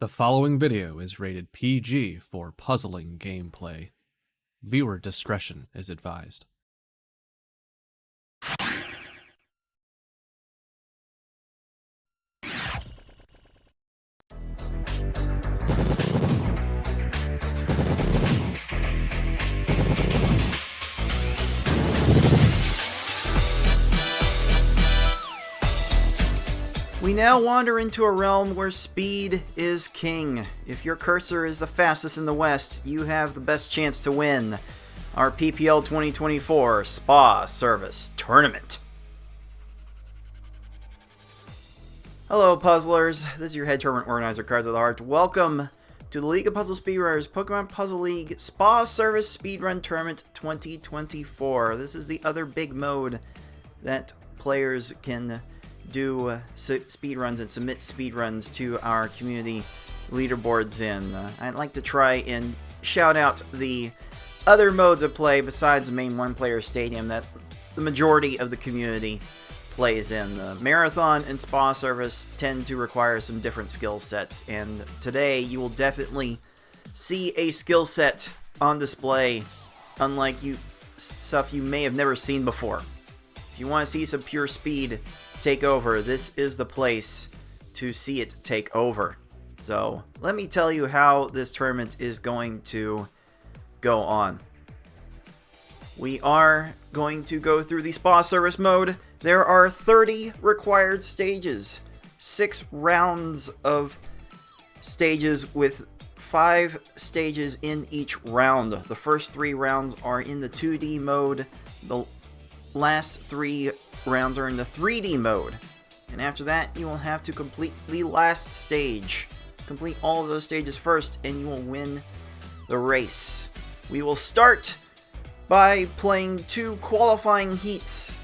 The following video is rated PG for puzzling gameplay. Viewer discretion is advised. We now wander into a realm where speed is king. If your cursor is the fastest in the West, you have the best chance to win our PPL 2024 Spa Service Tournament. Hello puzzlers, this is your head tournament organizer, Cards of the Heart. Welcome to the League of Puzzle Speedrunners Pokemon Puzzle League Spa Service Speedrun Tournament 2024. This is the other big mode that players can do speedruns and submit speedruns to our community leaderboards in. I'd like to try and shout out the other modes of play besides the main one-player stadium that the majority of the community plays in. The Marathon and Spa Service tend to require some different skill sets, and today you will definitely see a skill set on display unlike stuff you may have never seen before. If you want to see some pure speed take over, this is the place to see it take over. So let me tell you how this tournament is going to go on. We are going to go through the Spa Service mode. There are 30 required stages, 6 rounds of stages with 5 stages in each round. The first 3 rounds are in the 2D mode. The last 3 rounds are in the 3D mode, and after that you will have to complete the last stage. Complete all of those stages first and you will win the race. We will start by playing 2 qualifying heats,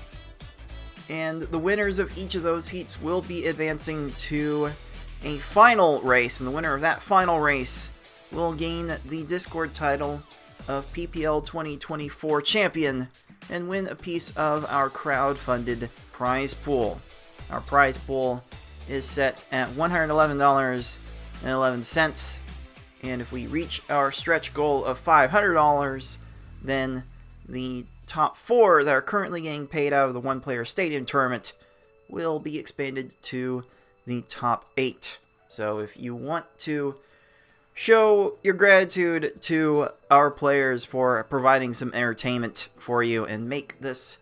and the winners of each of those heats will be advancing to a final race, and the winner of that final race will gain the Discord title of PPL 2024 champion and win a piece of our crowd-funded prize pool. Our prize pool is set at $111.11, and if we reach our stretch goal of $500, then the top 4 that are currently getting paid out of the one-player stadium tournament will be expanded to the top 8. So if you want to show your gratitude to our players for providing some entertainment for you and make this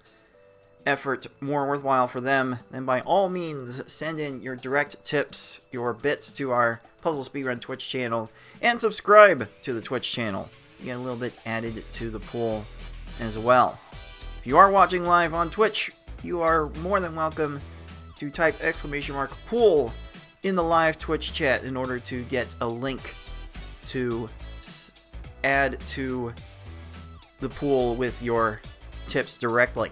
effort more worthwhile for them, then by all means send in your direct tips, your bits to our Puzzle Speedrun Twitch channel, and subscribe to the Twitch channel to get a little bit added to the pool as well. If you are watching live on Twitch, you are more than welcome to type !pool in the live Twitch chat in order to get a link to add to the pool with your tips directly.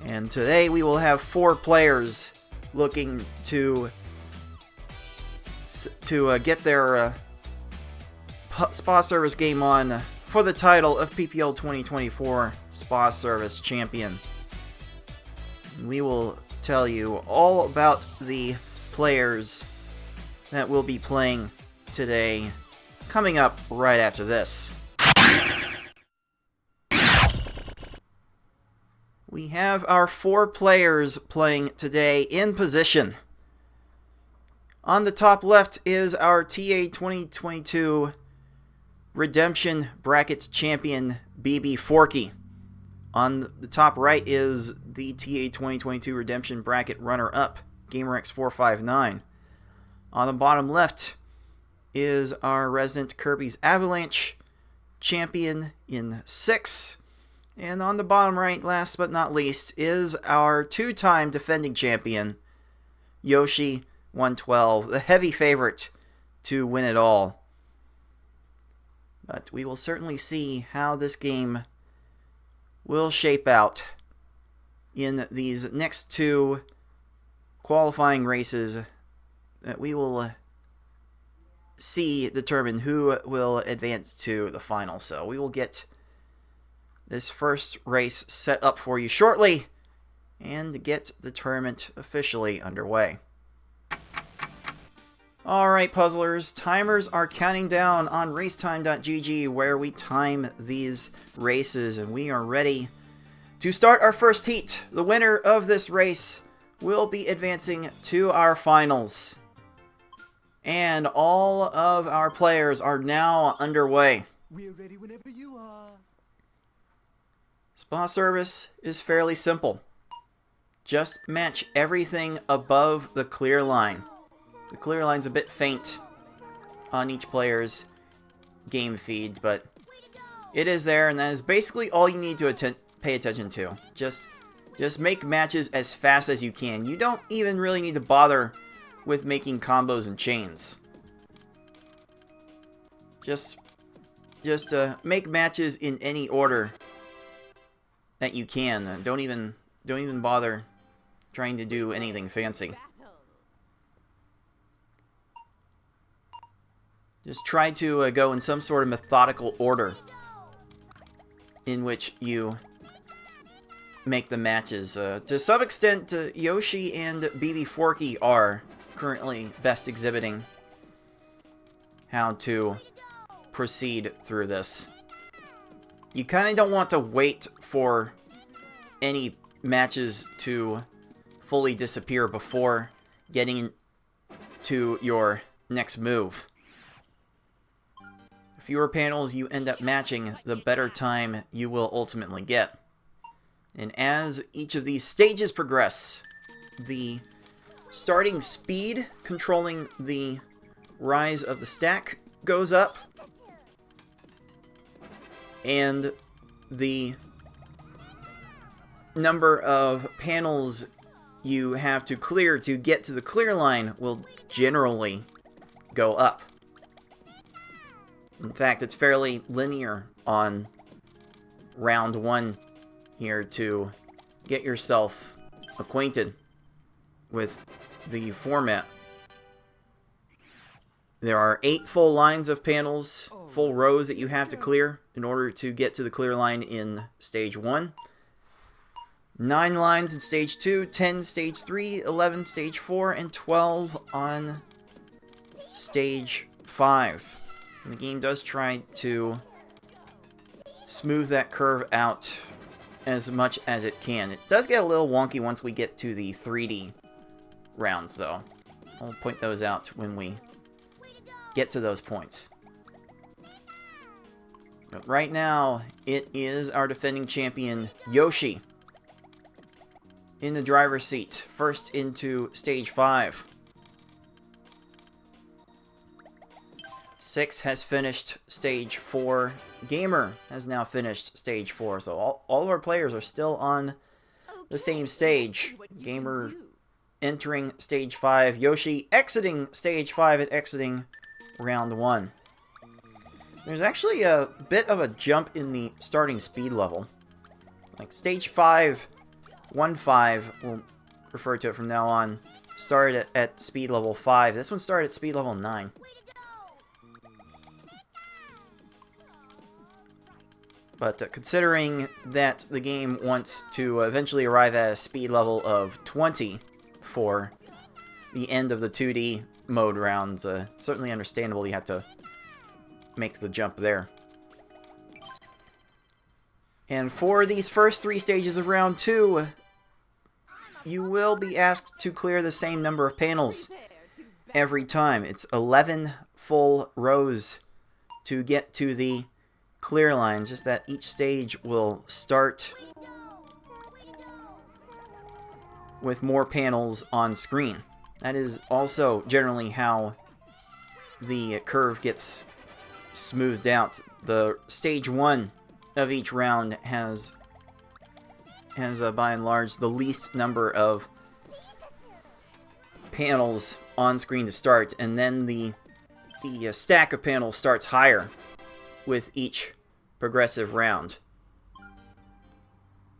And today we will have 4 players looking to get their Spa Service game on for the title of PPL 2024 Spa Service Champion. We will tell you all about the players that will be playing today, coming up right after this. We have our 4 players playing today in position. On the top left is our TA 2022 Redemption Bracket Champion BB Forky. On the top right is the TA 2022 Redemption Bracket Runner-Up GamerX459. On the bottom left is our resident Kirby's Avalanche champion in 6. And on the bottom right, last but not least, is our 2-time defending champion, Yoshi 112, the heavy favorite to win it all. But we will certainly see how this game will shape out in these next 2 qualifying races that we will determine who will advance to the final. So we will get this first race set up for you shortly and get the tournament officially underway. Alright, puzzlers, timers are counting down on racetime.gg, where we time these races, and we are ready to start our first heat. The winner of this race will be advancing to our finals. And all of our players are now underway. We're ready whenever you are. Spa service is fairly simple. Just match everything above the clear line. The clear line's a bit faint on each player's game feed, but it is there, and that is basically all you need to pay attention to. Just make matches as fast as you can. You don't even really need to bother with making combos and chains. Just make matches in any order that you can. Don't even bother trying to do anything fancy. Just try to go in some sort of methodical order in which you make the matches. To some extent, Yoshi and BB Forky are currently best exhibiting how to proceed through this. You kind of don't want to wait for any matches to fully disappear before getting to your next move. The fewer panels you end up matching, the better time you will ultimately get. And as each of these stages progress, the starting speed controlling the rise of the stack goes up, and the number of panels you have to clear to get to the clear line will generally go up. In fact, it's fairly linear on round 1 here to get yourself acquainted with the format. There are 8 full lines of panels, full rows that you have to clear in order to get to the clear line in stage 1. 9 lines in stage 2, 10 stage 3, 11 stage 4, and 12 on stage 5. And the game does try to smooth that curve out as much as it can. It does get a little wonky once we get to the 3D rounds, though. I'll point those out when we get to those points. But right now, it is our defending champion, Yoshi, in the driver's seat, first into stage 5. 6 has finished stage 4. Gamer has now finished stage 4. So all of our players are still on the same stage. Gamer entering stage 5. Yoshi exiting stage 5 and exiting round 1. There's actually a bit of a jump in the starting speed level. Like stage 5, 1-5, we'll refer to it from now on, started at speed level 5. This one started at speed level 9. But considering that the game wants to eventually arrive at a speed level of 20 for the end of the 2D mode rounds, certainly understandable you have to make the jump there. And for these first 3 stages of round 2, you will be asked to clear the same number of panels every time. It's 11 full rows to get to the clear lines, just that each stage will start with more panels on screen. That is also generally how the curve gets smoothed out. The stage 1 of each round has by and large the least number of panels on screen to start, and then the stack of panels starts higher with each progressive round.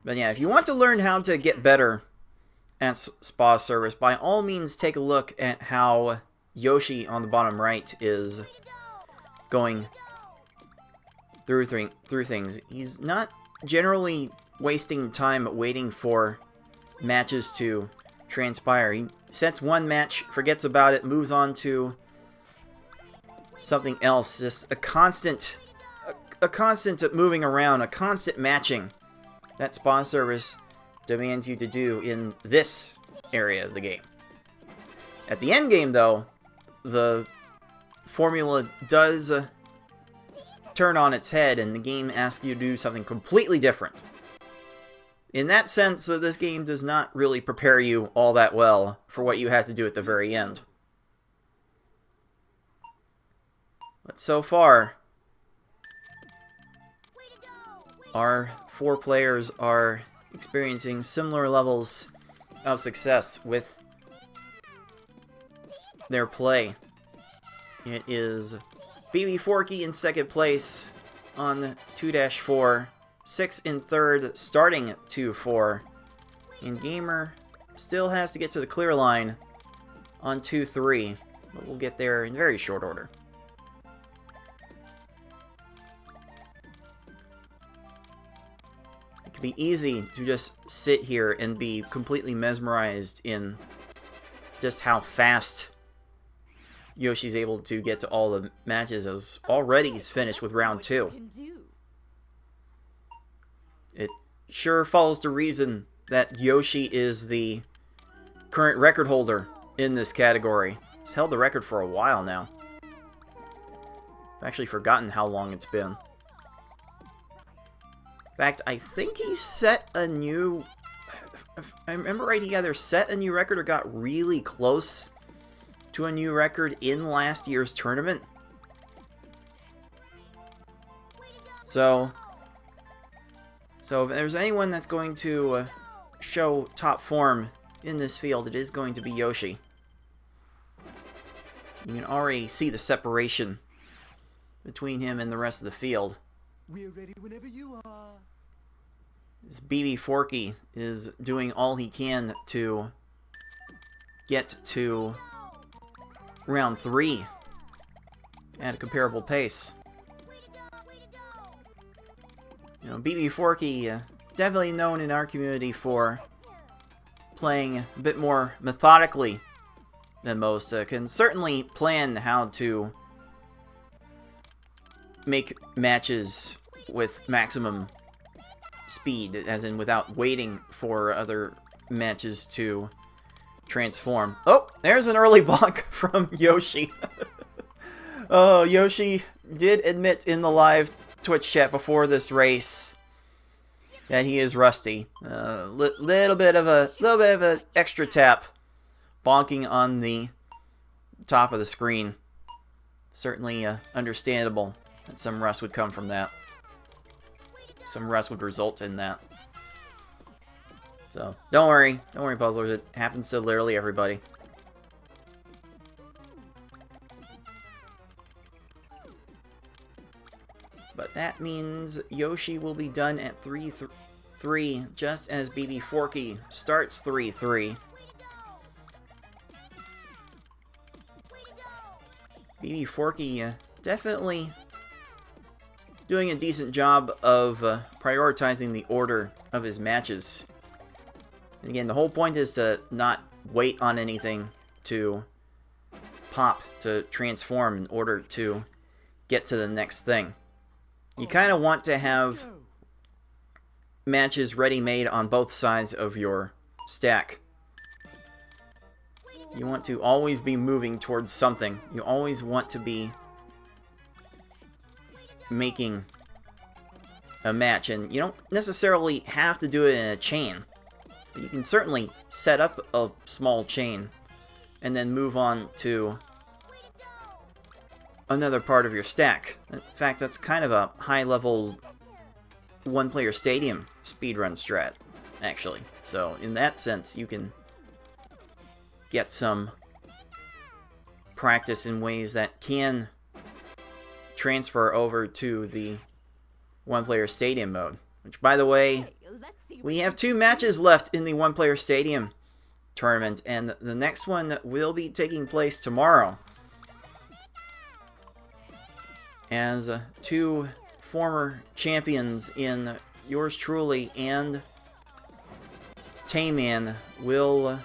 But yeah, if you want to learn how to get better at spa service, by all means take a look at how Yoshi on the bottom right is going through things. He's not generally wasting time waiting for matches to transpire. He sets one match, forgets about it, moves on to something else. Just a constant moving around, a constant matching that spa service demands you to do in this area of the game. At the end game, though, the formula does turn on its head, and the game asks you to do something completely different. In that sense, this game does not really prepare you all that well for what you have to do at the very end. But so far, our 4 players are experiencing similar levels of success with their play. It is BB Forky in second place on 2-4, 6 in third, starting at 2-4, and Gamer still has to get to the clear line on 2-3, but we'll get there in very short order. It can be easy to just sit here and be completely mesmerized in just how fast Yoshi's able to get to all the matches, as already he's finished with round 2. It sure follows the reason that Yoshi is the current record holder in this category. He's held the record for a while now. I've actually forgotten how long it's been. In fact, I think he set a new... If I remember right, he either set a new record or got really close to a new record in last year's tournament. So if there's anyone that's going to show top form in this field, it is going to be Yoshi. You can already see the separation between him and the rest of the field. We're ready whenever you are. This BB Forky is doing all he can to get to round 3 at a comparable pace. You know, BB Forky, definitely known in our community for playing a bit more methodically than most, can certainly plan how to make matches with maximum speed, as in without waiting for other matches to transform. Oh, there's an early block from Yoshi. Oh, Yoshi did admit in the live Twitch chat before this race that he is rusty. Little bit of a extra tap, bonking on the top of the screen. Certainly understandable that some rust would come from that. Some rust would result in that. So don't worry, puzzlers. It happens to literally everybody. But that means Yoshi will be done at 3-3, just as BB Forky starts 3-3. BB Forky definitely doing a decent job of prioritizing the order of his matches. And again, the whole point is to not wait on anything to pop, to transform in order to get to the next thing. You kind of want to have matches ready-made on both sides of your stack. You want to always be moving towards something. You always want to be making a match, and you don't necessarily have to do it in a chain. But you can certainly set up a small chain and then move on to another part of your stack. In fact, that's kind of a high-level one-player stadium speedrun strat, actually. So in that sense, you can get some practice in ways that can transfer over to the one-player stadium mode. Which, by the way, we have 2 matches left in the one-player stadium tournament, and the next one will be taking place tomorrow. As 2 former champions in yours truly and Tayman will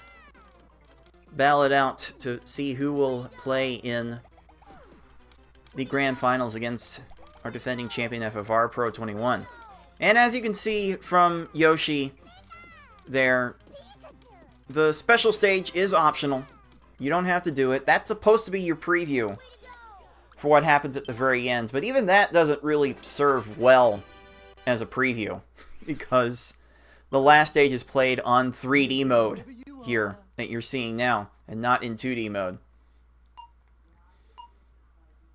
battle it out to see who will play in the grand finals against our defending champion FFR Pro 21. And as you can see from Yoshi there, the special stage is optional. You don't have to do it. That's supposed to be your preview for what happens at the very end. But even that doesn't really serve well as a preview, because the last stage is played on 3D mode here that you're seeing now, and not in 2D mode.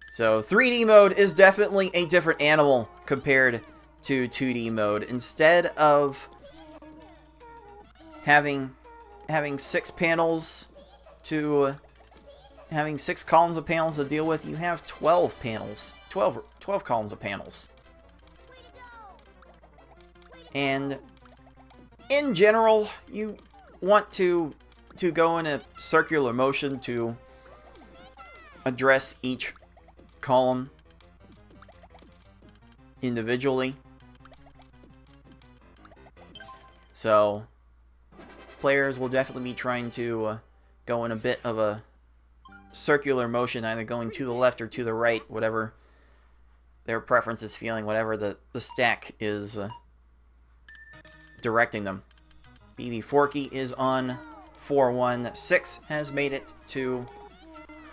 So 3D mode is definitely a different animal compared to 2D mode. Instead of having 6 panels to having 6 columns of panels to deal with, you have 12 panels, 12 columns of panels. And in general, you want to go in a circular motion to address each column individually. So players will definitely be trying to go in a bit of a circular motion, either going to the left or to the right, whatever their preference is feeling, whatever the stack is directing them. BB Forky is on 4-1. 6 has made it to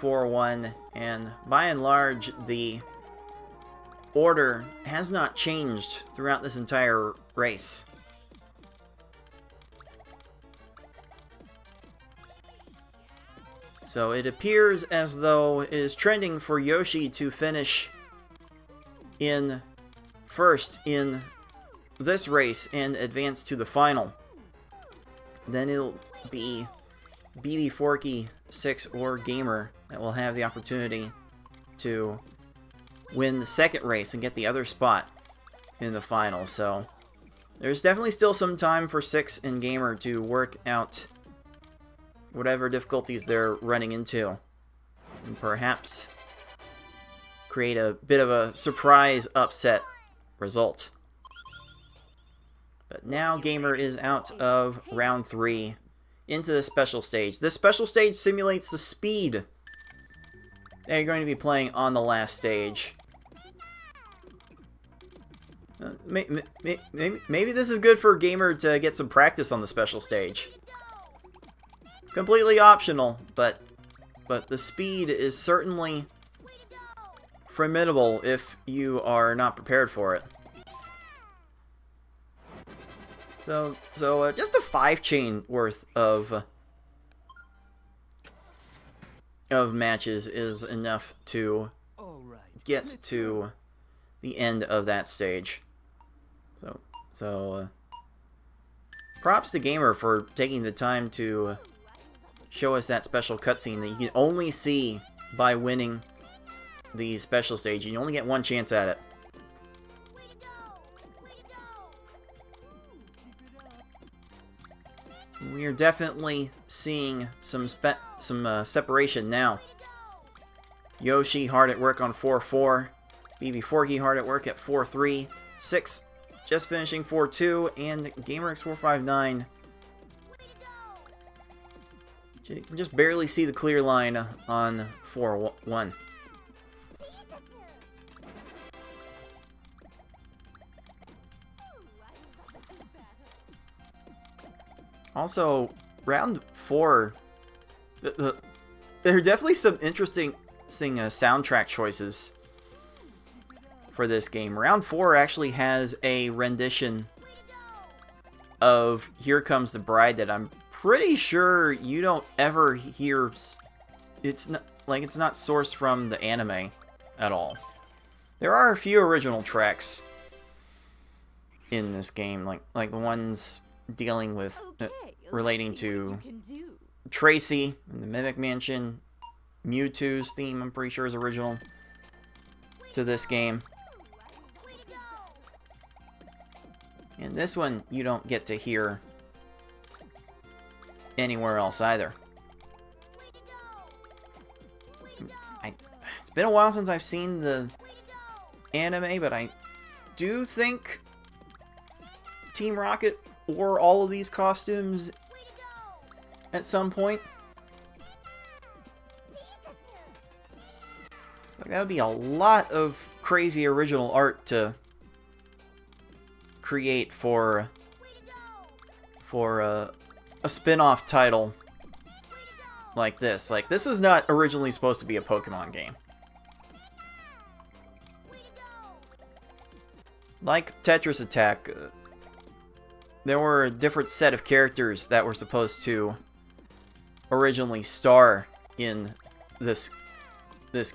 4-1, and by and large, the order has not changed throughout this entire race. So it appears as though it is trending for Yoshi to finish in first in this race and advance to the final. Then it'll be BB Forky, 6, or Gamer that will have the opportunity to win the second race and get the other spot in the final. So there's definitely still some time for 6 and Gamer to work out whatever difficulties they're running into, and perhaps create a bit of a surprise upset result. But now Gamer is out of round 3 into the special stage. This special stage simulates the speed that you're going to be playing on the last stage. Maybe this is good for Gamer to get some practice on the special stage. Completely optional, but the speed is certainly formidable if you are not prepared for it. So just a 5-chain worth of matches is enough to get to the end of that stage. So props to Gamer for taking the time to show us that special cutscene that you can only see by winning the special stage. You only get one chance at it. We are definitely seeing some separation now. Yoshi hard at work on 4-4. BB Forky hard at work at 4-3. 6 just finishing 4-2. And GamerX 459. You can just barely see the clear line on 4-1. Also, round 4, there are definitely some interesting soundtrack choices for this game. Round 4 actually has a rendition of Here Comes the Bride that I'm pretty sure you don't ever hear. It's not sourced from the anime at all. There are a few original tracks in this game, like the ones dealing with relating to Tracy and the Mimic Mansion. Mewtwo's theme, I'm pretty sure, is original to this game. And this one you don't get to hear anywhere else either. It's been a while since I've seen the anime, but I do think Team Rocket wore all of these costumes at some point. Like, that would be a lot of crazy original art to create for a spin-off title like this. Like, this is not originally supposed to be a Pokemon game. Like Tetris Attack, there were a different set of characters that were supposed to originally star in this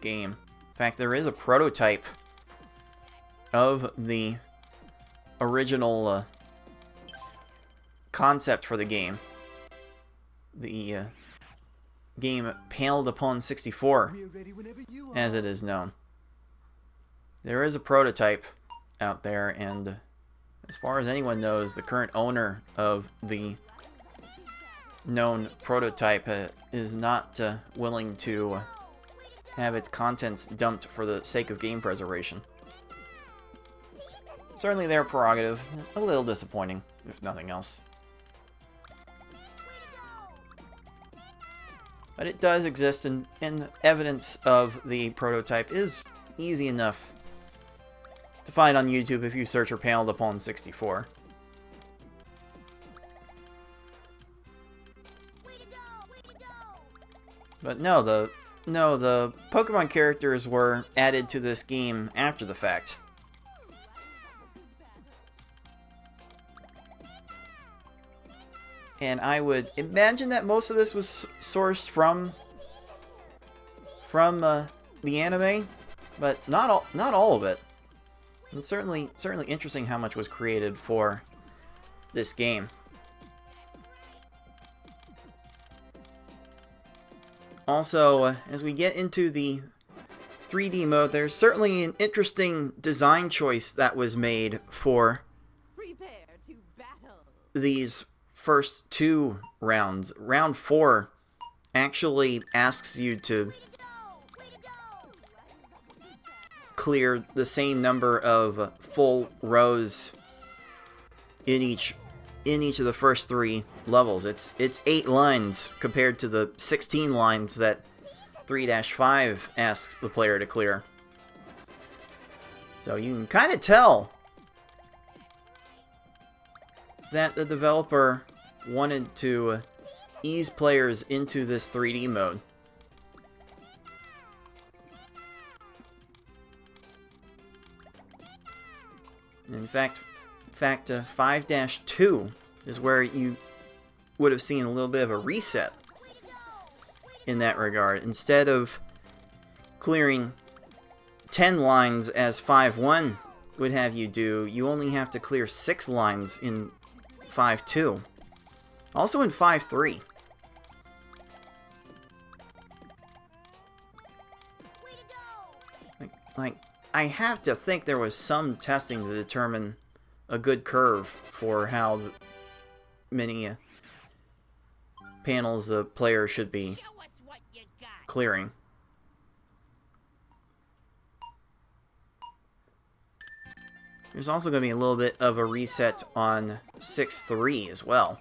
game. In fact, there is a prototype of the original concept for the game. The game Panepon 64, We're ready whenever you are. as it is known. There is a prototype out there, and as far as anyone knows, the current owner of the known prototype is not willing to have its contents dumped for the sake of game preservation. Certainly their prerogative. A little disappointing, if nothing else. But it does exist, and evidence of the prototype is easy enough to find on YouTube if you search for Panepon 64. But no, the Pokemon characters were added to this game after the fact. And I would imagine that most of this was sourced from the anime, but not all of it. It's certainly interesting how much was created for this game. Also, as we get into the 3D mode, there's certainly an interesting design choice that was made for Prepare to battle. these first two rounds. Round 4 actually asks you to clear the same number of full rows in each of the first 3 levels. It's 8 lines compared to the 16 lines that 3-5 asks the player to clear. So you can kind of tell that the developer wanted to ease players into this 3D mode. In fact, 5-2 is where you would have seen a little bit of a reset in that regard. Instead of clearing 10 lines as 5-1 would have you do, you only have to clear 6 lines in 5-2. Also in 5-3. Like, I have to think there was some testing to determine a good curve for how many panels the player should be Show us what you got. clearing. There's also going to be a little bit of a reset on 6-3 as well.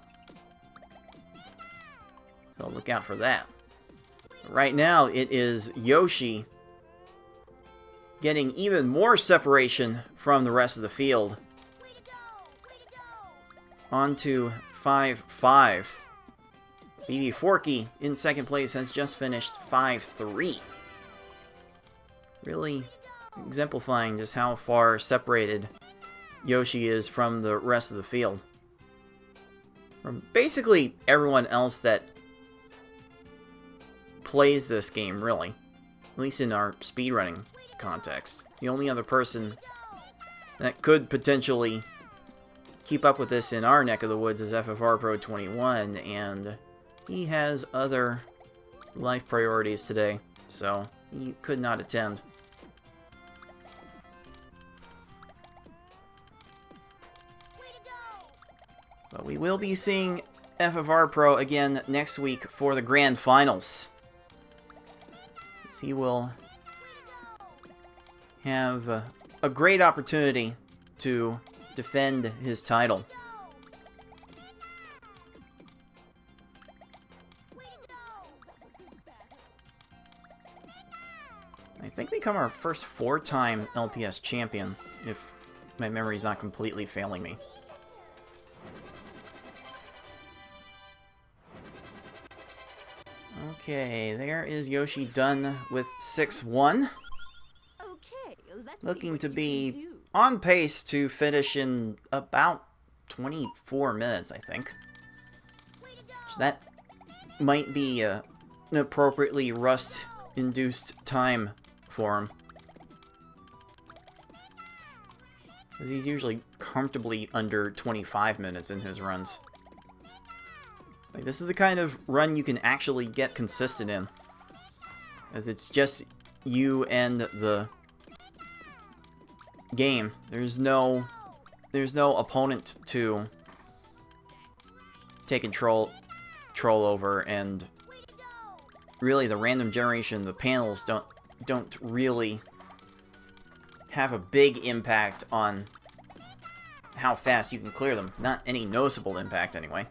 So look out for that. Right now, it is Yoshi getting even more separation from the rest of the field. On to 5-5. BB Forky in second place has just finished 5-3. Really exemplifying just how far separated Yoshi is from the rest of the field. From basically everyone else that plays this game, really. At least in our speedrunning context. The only other person that could potentially keep up with this in our neck of the woods is FFR Pro 21, and he has other life priorities today, so he could not attend. But we will be seeing FFR Pro again next week for the Grand Finals. As he will have a great opportunity to defend his title. I think become our first 4-time LPS champion, if my memory's not completely failing me. Okay, there is Yoshi done with 6-1. Okay, let's see Looking what to you be can do. on pace to finish in about 24 minutes, I think. So that might be an appropriately rust-induced time for him. Because he's usually comfortably under 25 minutes in his runs. Like, this is the kind of run you can actually get consistent in. As it's just you and the game. There's no opponent to take control over, and really the random generation, the panels don't really have a big impact on how fast you can clear them. Not any noticeable impact anyway.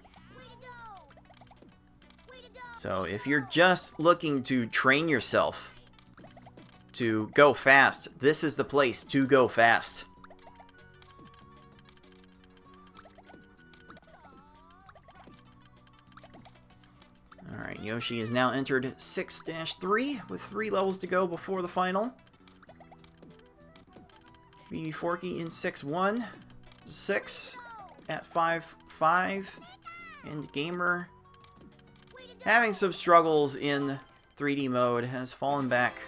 So if you're just looking to train yourself to go fast, this is the place to go fast. Alright, Yoshi is now entered 6-3 with 3 levels to go before the final. BB Forky in 6-1, 6 at 5-5, and Gamer, having some struggles in 3D mode, has fallen back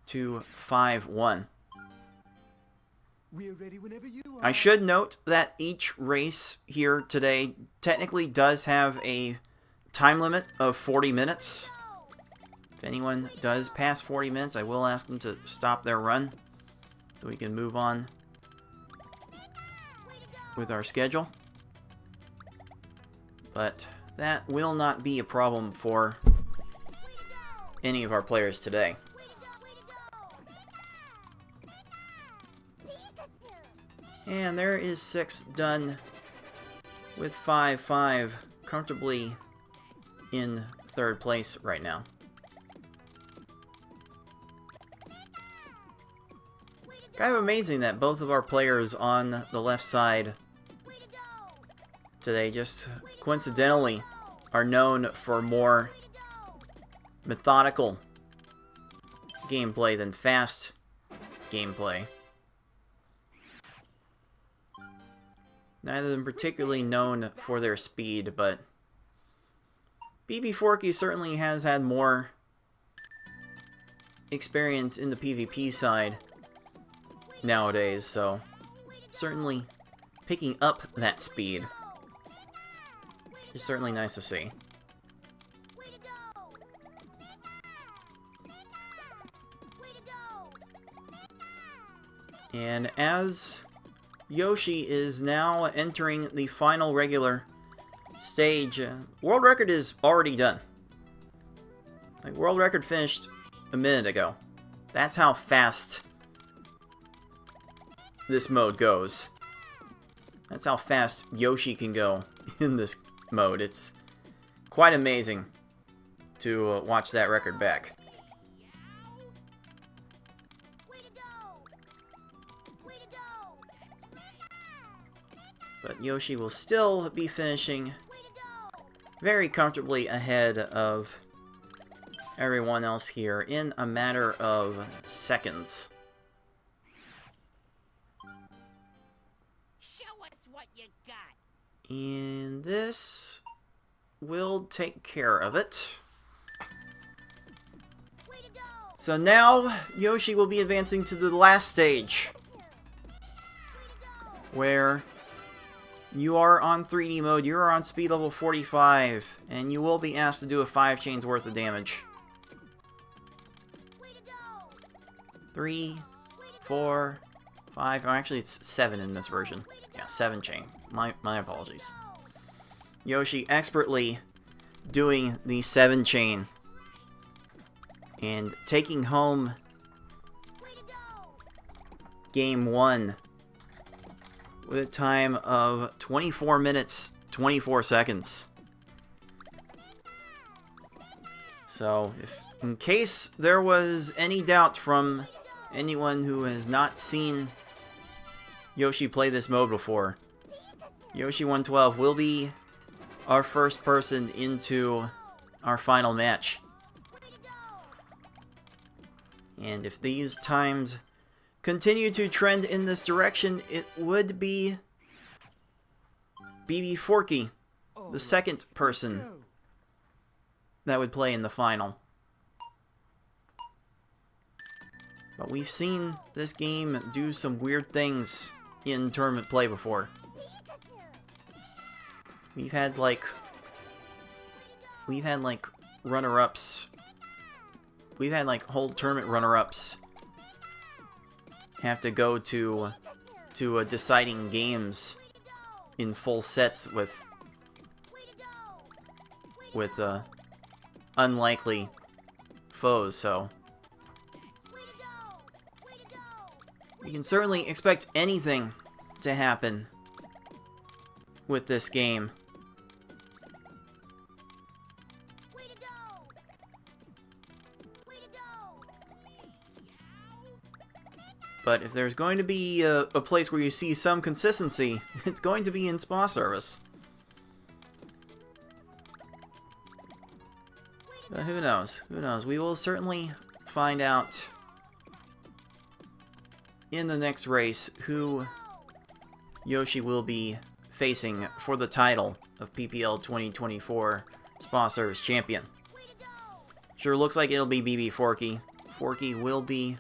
to 5-1. We're ready whenever you are. I should note that each race here today technically does have a time limit of 40 minutes. If anyone does pass 40 minutes, I will ask them to stop their run so we can move on with our schedule. But that will not be a problem for any of our players today. And there is 6 done with 5-5, comfortably in 3rd place right now. Kind of amazing that both of our players on the left side today just coincidentally are known for more methodical gameplay than fast gameplay. Neither of them particularly known for their speed, but BB Forky certainly has had more experience in the PvP side nowadays, so certainly picking up that speed is certainly nice to see. And as Yoshi is now entering the final regular stage, world record is already done. Like, world record finished a minute ago. That's how fast this mode goes. That's how fast Yoshi can go in this mode. It's quite amazing to watch that record back. But Yoshi will still be finishing very comfortably ahead of everyone else here in a matter of seconds. Show us what you got. And this will take care of it. So now Yoshi will be advancing to the last stage, where you are on 3D mode, you are on speed level 45, and you will be asked to do a 5 chains worth of damage. 3, 4, 5, oh actually it's 7 in this version. Yeah, 7 chain. My apologies. Yoshi expertly doing the 7 chain and taking home game 1 with a time of 24 minutes, 24 seconds. So, if In case there was any doubt from anyone who has not seen Yoshi play this mode before, Yoshi 112 will be our first person into our final match. And if these times continue to trend in this direction, it would be BB Forky, the second person that would play in the final. But we've seen this game do some weird things in tournament play before. We've had like runner-ups. We've had like whole tournament runner-ups have to go to deciding games in full sets with unlikely foes, so you can certainly expect anything to happen with this game. But if there's going to be a place where you see some consistency, it's going to be in Spa Service. But who knows? Who knows? We will certainly find out in the next race who Yoshi will be facing for the title of PPL 2024 Spa Service Champion. Sure looks like it'll be BB Forky. Forky will be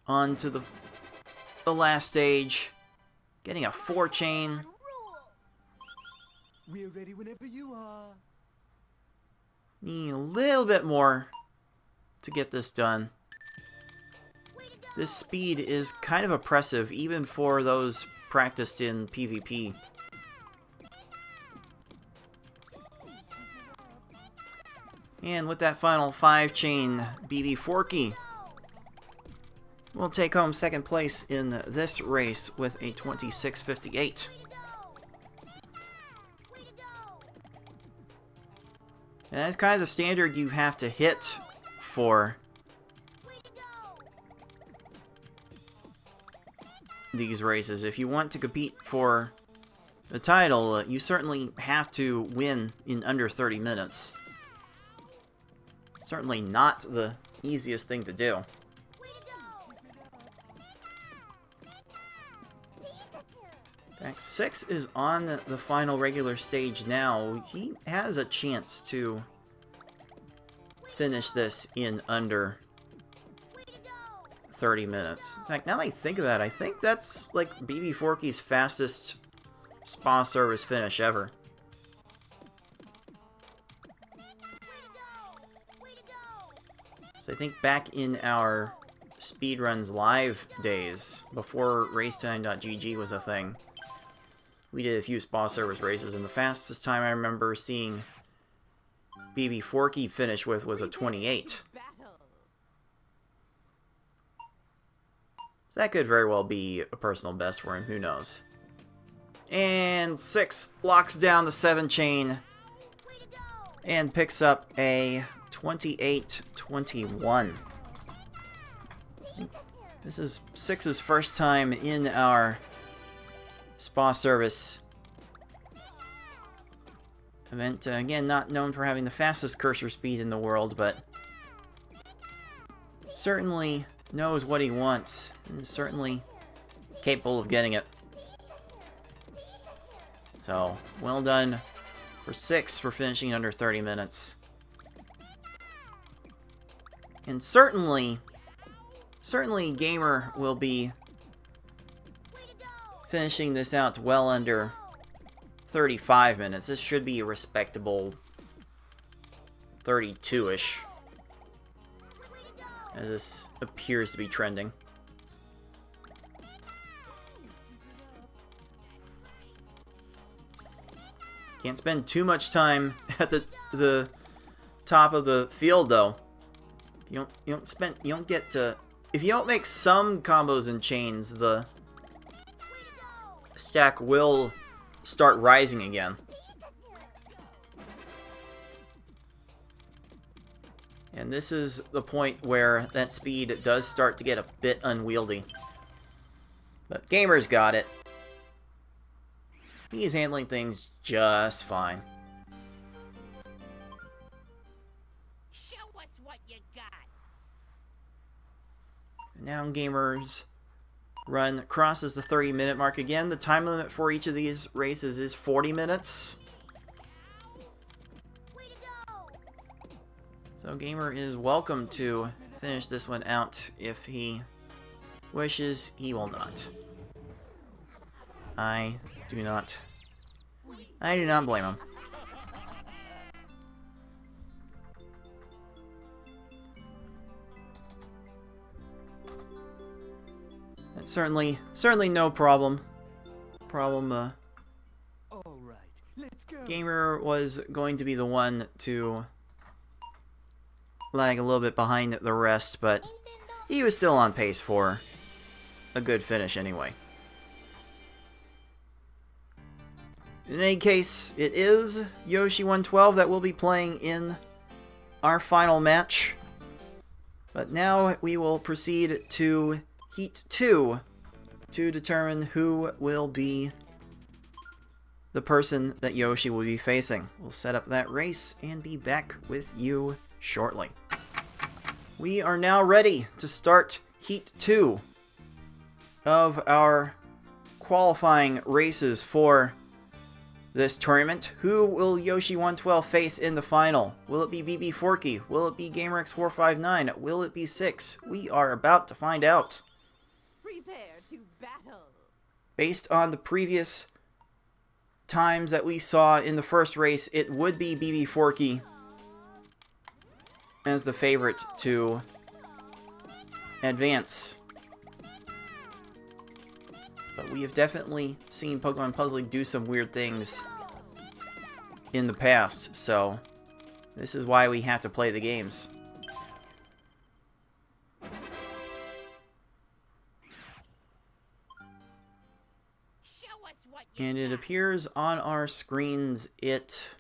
on to the last stage, getting a 4-chain. We're ready whenever you are. Need a little bit more to get this done. This speed is kind of oppressive, even for those practiced in PvP. And with that final 5-chain, BB Forky will take home second place in this race with a 26.58. And that's kind of the standard you have to hit for these races. If you want to compete for the title, you certainly have to win in under 30 minutes. Certainly not the easiest thing to do. Act 6 is on the final regular stage now. He has a chance to finish this in under 30 minutes. In fact, now that I think about it, I think that's like BB Forky's fastest Spa Service finish ever. So I think back in our Speedruns live days, before racetime.gg was a thing, we did a few Spa Service races, and the fastest time I remember seeing BB Forky finish with was a 28. So that could very well be a personal best for him, who knows. And 6 locks down the 7-chain and picks up a 28-21. This is 6's first time in our Spa Service event. Again, not known for having the fastest cursor speed in the world, but certainly knows what he wants and is certainly capable of getting it. So, well done for 6 for finishing under 30 minutes. And certainly Gamer will be finishing this out well under 35 minutes. This should be a respectable 32-ish, as this appears to be trending. Can't spend too much time at the top of the field, though. You don't get to, if you don't make some combos and chains, the stack will start rising again. And this is the point where that speed does start to get a bit unwieldy. But Gamer's got it. He's handling things just fine. Show us what you got. Now Gamer's run crosses the 30-minute mark again. The time limit for each of these races is 40 minutes. Way to go. So Gamer is welcome to finish this one out if he wishes. He will not. I do not blame him. That's certainly no problem. All right, let's go. Gamer was going to be the one to lag a little bit behind the rest, but he was still on pace for a good finish anyway. In any case, it is Yoshi 112 that will be playing in our final match. But now we will proceed to Heat 2 to determine who will be the person that Yoshi will be facing. We'll set up that race and be back with you shortly. We are now ready to start Heat 2 of our qualifying races for this tournament. Who will Yoshi 112 face in the final? Will it be BB Forky? Will it be GamerX459? Will it be Six? We are about to find out. Prepare to battle. Based on the previous times that we saw in the first race, it would be BB Forky as the favorite to advance. But we have definitely seen Pokemon Puzzle League do some weird things in the past, so this is why we have to play the games. Show us what you And it got. appears on our screens it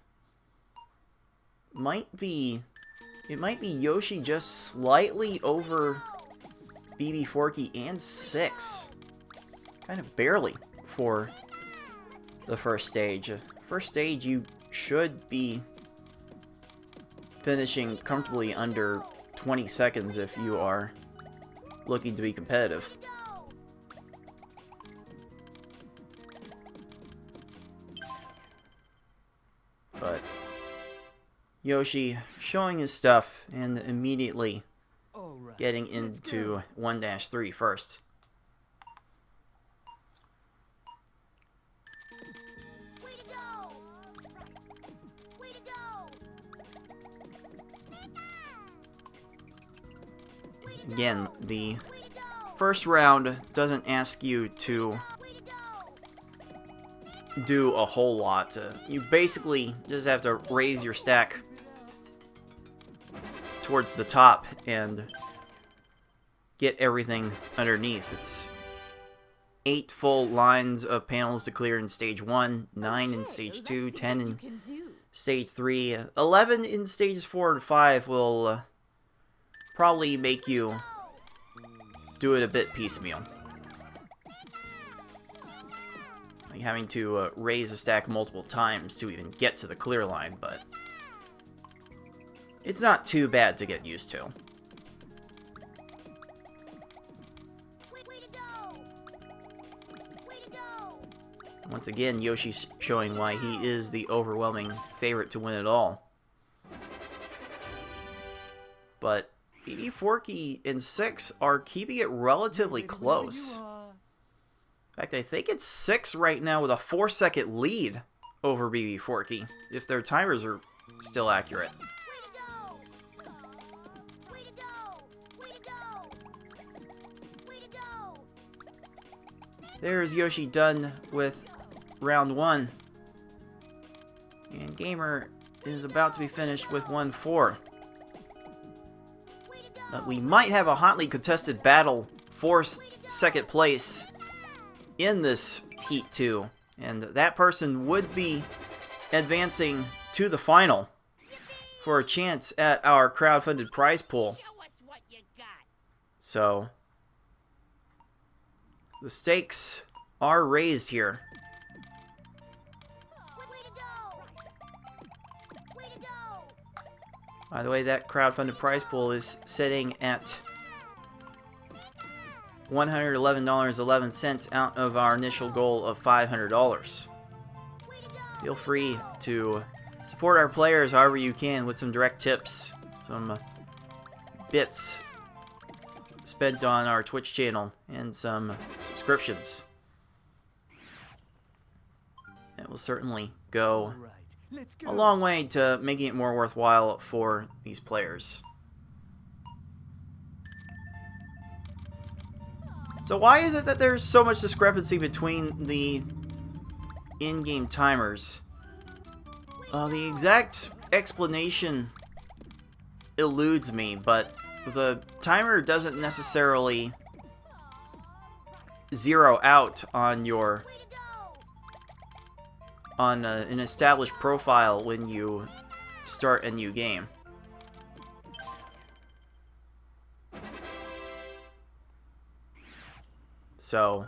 might be Yoshi just slightly over BB Forky and Six. Kind of barely for the first stage. First stage, you should be finishing comfortably under 20 seconds if you are looking to be competitive. But Yoshi showing his stuff and immediately All right, getting let's go. into 1-3 first. Way to go. Way to go. Again, the Way to go. first round doesn't ask you to Way to go. do a whole lot. You basically just have to raise your stack towards the top and get everything underneath. It's 8 full lines of panels to clear in stage 1, 9 in Okay, stage let's 2, see 10 what you in can do. stage 3, 11 in stages 4 and 5 will probably make you do it a bit piecemeal. Like having to raise a stack multiple times to even get to the clear line, but it's not too bad to get used to. Way to go. Way to go. Once again, Yoshi's showing why he is the overwhelming favorite to win it all. But BB Forky and Six are keeping it relatively Ready whenever close. you are. In fact, I think it's Six right now with a 4-second lead over BB Forky, if their timers are still accurate. Way to go. Way to go. Way to go. Way to go. There's Yoshi done with round 1. And Gamer is about to be finished with 1-4. Way to go. But we might have a hotly contested battle for second place in this Heat 2. And that person would be advancing to the final for a chance at our crowdfunded prize pool. Show us what you got. So, the stakes are raised here. Way to go. Way to go. By the way, that crowdfunded prize pool is sitting at $111.11 out of our initial goal of $500. Feel free to support our players however you can with some direct tips, some bits spent on our Twitch channel, and some subscriptions. It will certainly go All right, let's go. a long way to making it more worthwhile for these players. So why is it that there's so much discrepancy between the in-game timers? The exact explanation eludes me, but the timer doesn't necessarily zero out on your an established profile when you start a new game. So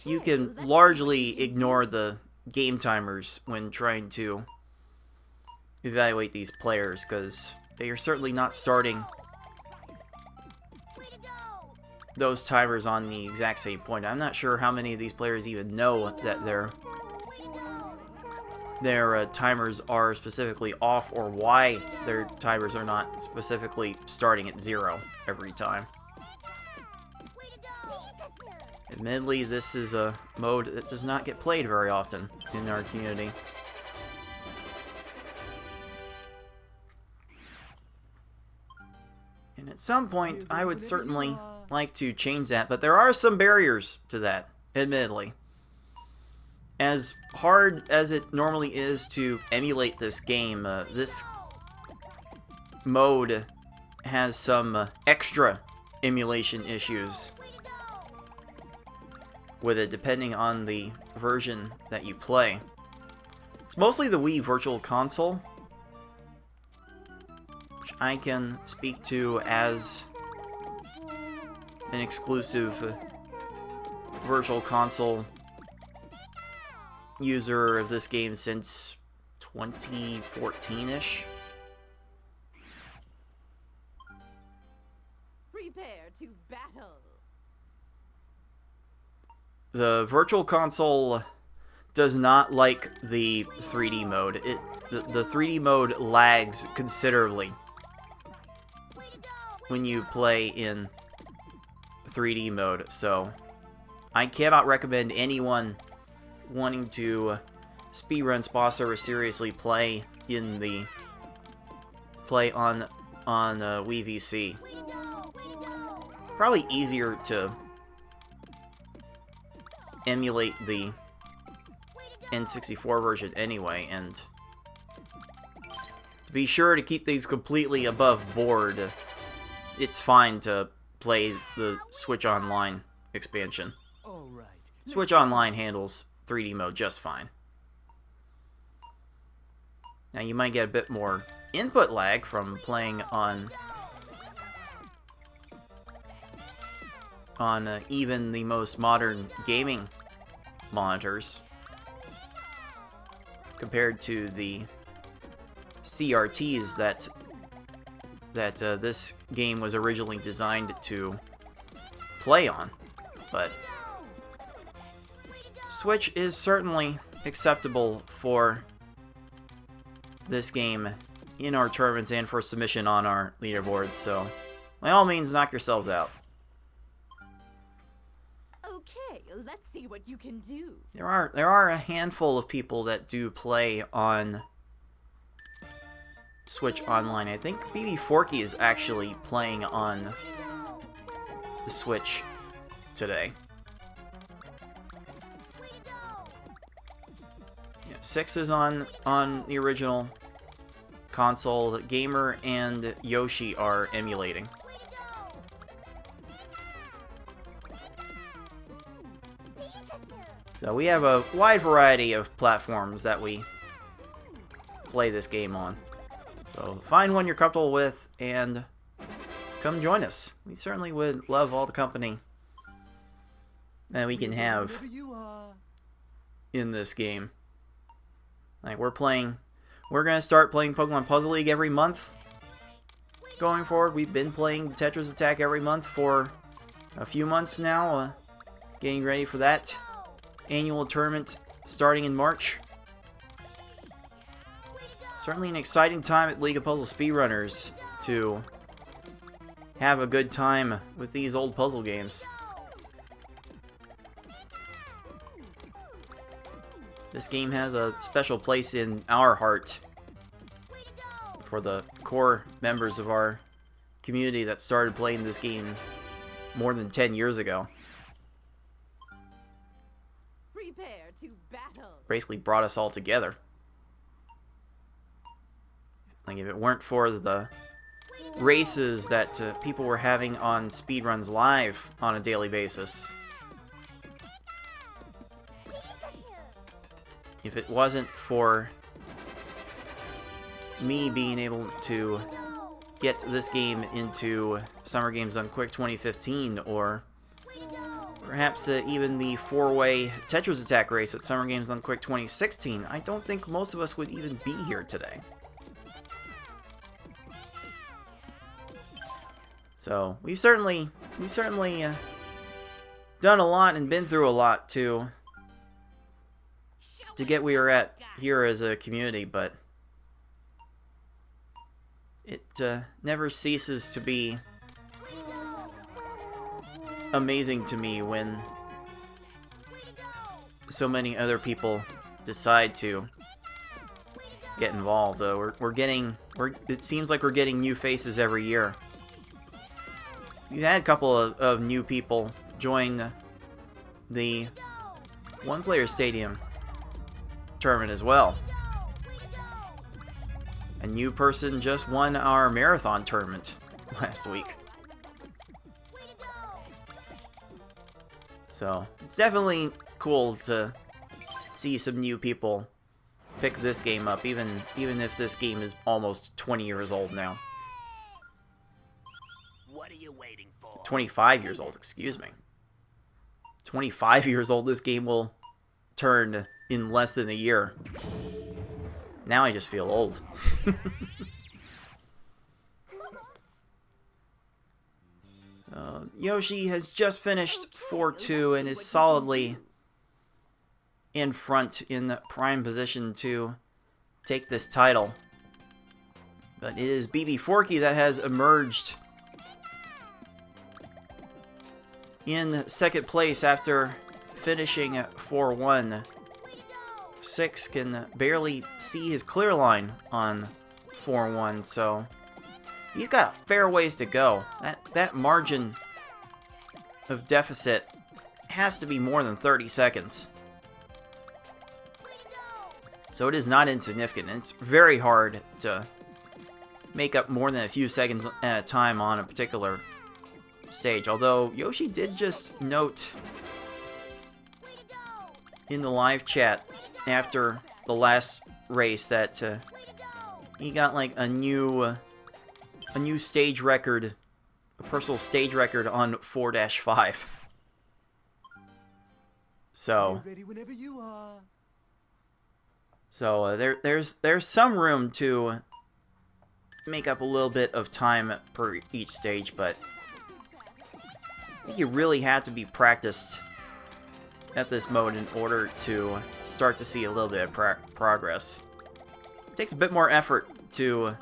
you can largely ignore the game timers when trying to evaluate these players, because they are certainly not starting those timers on the exact same point. I'm not sure how many of these players even know that their timers are specifically off, or why their timers are not specifically starting at 0 every time. Admittedly, this is a mode that does not get played very often in our community. And at some point, I would certainly like to change that, but there are some barriers to that, admittedly. As hard as it normally is to emulate this game, this mode has some extra emulation issues with it, depending on the version that you play. It's mostly the Wii Virtual Console, which I can speak to as an exclusive Virtual Console user of this game since 2014-ish. Prepare to battle. The Virtual Console does not like the 3D mode. The 3D mode lags considerably when you play in 3D mode, so I cannot recommend anyone wanting to speedrun Spa Service seriously play on Wii VC. Probably easier to emulate the N64 version anyway, and to be sure to keep things completely above board, it's fine to play the Switch Online expansion. All right. Switch Online handles 3D mode just fine. Now you might get a bit more input lag from playing on even the most modern gaming monitors compared to the CRTs that this game was originally designed to play on. But Switch is certainly acceptable for this game in our tournaments and for submission on our leaderboards, so by all means, knock yourselves out. Okay, let's see what you can do. There are a handful of people that do play on Switch Online. I think BB Forky is actually playing on the Switch today. Yeah, 6 is on the original console. Gamer and Yoshi are emulating. So we have a wide variety of platforms that we play this game on. So find one you're comfortable with and come join us. We certainly would love all the company that we can have Whenever you are. in this game. Like we're gonna start playing Pokemon Puzzle League every month going forward. We've been playing Tetris Attack every month for a few months now, getting ready for that annual tournament starting in March. Certainly an exciting time at League of Puzzle Speedrunners to have a good time with these old puzzle games. This game has a special place in our heart for the core members of our community that started playing this game more than 10 years ago. Prepare to battle. Basically brought us all together. Like if it weren't for the races that people were having on Speedruns Live on a daily basis, if it wasn't for me being able to get this game into Summer Games Done Quick 2015, or perhaps even the 4-way Tetris Attack race at Summer Games Done Quick 2016, I don't think most of us would even be here today. So we've certainly done a lot and been through a lot to get where we're at here as a community, but it never ceases to be amazing to me when so many other people decide to get involved. It seems like we're getting new faces every year. We've had a couple of new people join the one-player stadium tournament as well. A new person just won our marathon tournament last week. So it's definitely cool to see some new people pick this game up, even if this game is almost 20 years old now. What are you waiting for? 25 years old, excuse me. 25 years old this game will turn in less than a year. Now I just feel old. Yoshi has just finished 4-2 and is solidly in front in the prime position to take this title. But it is BB Forky that has emerged in second place after finishing at 4-1. 6 can barely see his clear line on 4-1, so he's got a fair ways to go. That margin of deficit has to be more than 30 seconds. So it is not insignificant. It's very hard to make up more than a few seconds at a time on a particular stage. Although Yoshi did just note in the live chat after the last race that he got like a new stage record, a personal stage record on 4-5. So Ready whenever you are. So there's some room to make up a little bit of time per each stage, but I think you really have to be practiced at this mode in order to start to see a little bit of progress. It takes a bit more effort to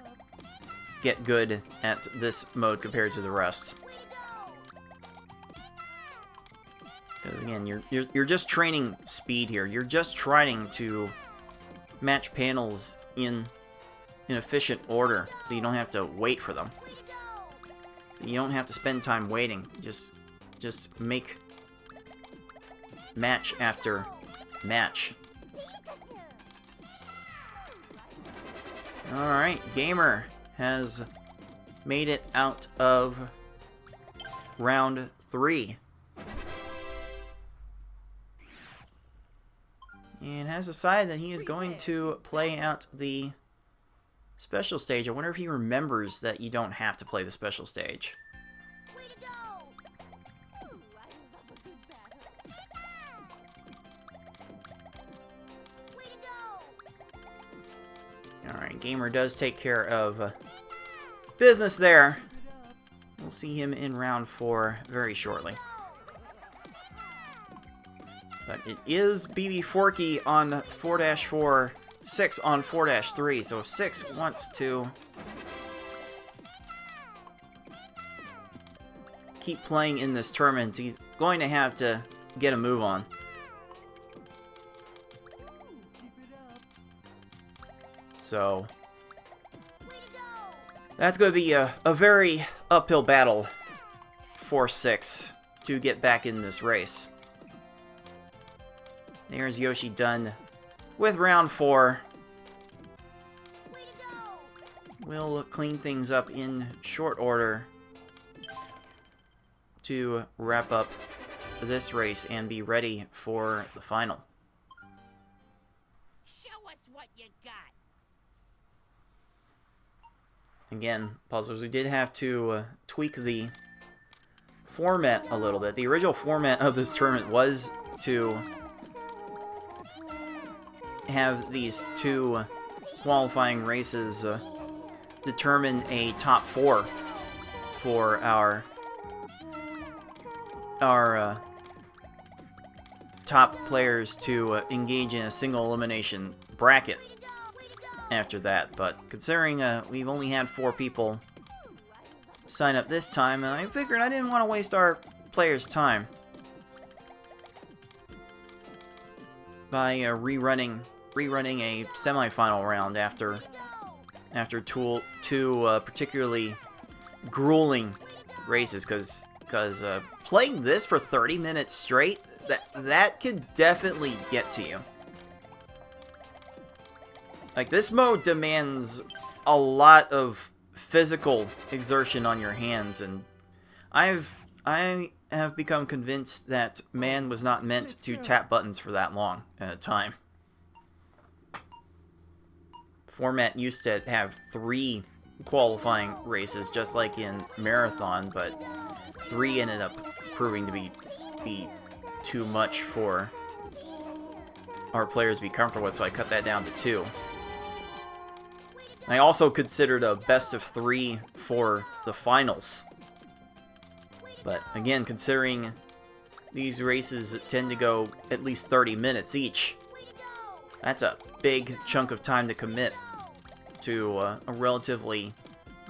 get good at this mode compared to the rest. Because again, you're just training speed here. You're just trying to match panels in an efficient order, so you don't have to wait for them. So you don't have to spend time waiting. Just make match after match. Alright, Gamer has made it out of round 3. And has decided that he is going to play out the Special stage. I wonder if he remembers that you don't have to play the special stage. Way to go! Ooh, I love a good battle. Way to go! Alright, Gamer does take care of business there. We'll see him in round 4 very shortly. But it is BB Forky on 4-4, 6 on 4-3, so if 6 wants to keep playing in this tournament, he's going to have to get a move on. So that's going to be a very uphill battle for 6 to get back in this race. There's Yoshi done with round 4. We'll clean things up in short order to wrap up this race and be ready for the final. Show us what you got. Again, puzzlers, we did have to tweak the format a little bit. The original format of this tournament was to have these 2 qualifying races determine a top 4 for our top players to engage in a single elimination bracket after that. But considering we've only had 4 people sign up this time, I figured I didn't want to waste our players' time by rerunning a semifinal round after two particularly grueling races, because playing this for 30 minutes straight, that could definitely get to you. Like, this mode demands a lot of physical exertion on your hands, and I have become convinced that man was not meant to tap buttons for that long at a time. Format used to have 3 qualifying races, just like in Marathon, but 3 ended up proving to be too much for our players to be comfortable with, so I cut that down to 2. I also considered a best of 3 for the finals. But again, considering these races tend to go at least 30 minutes each, that's a big chunk of time to commit to a relatively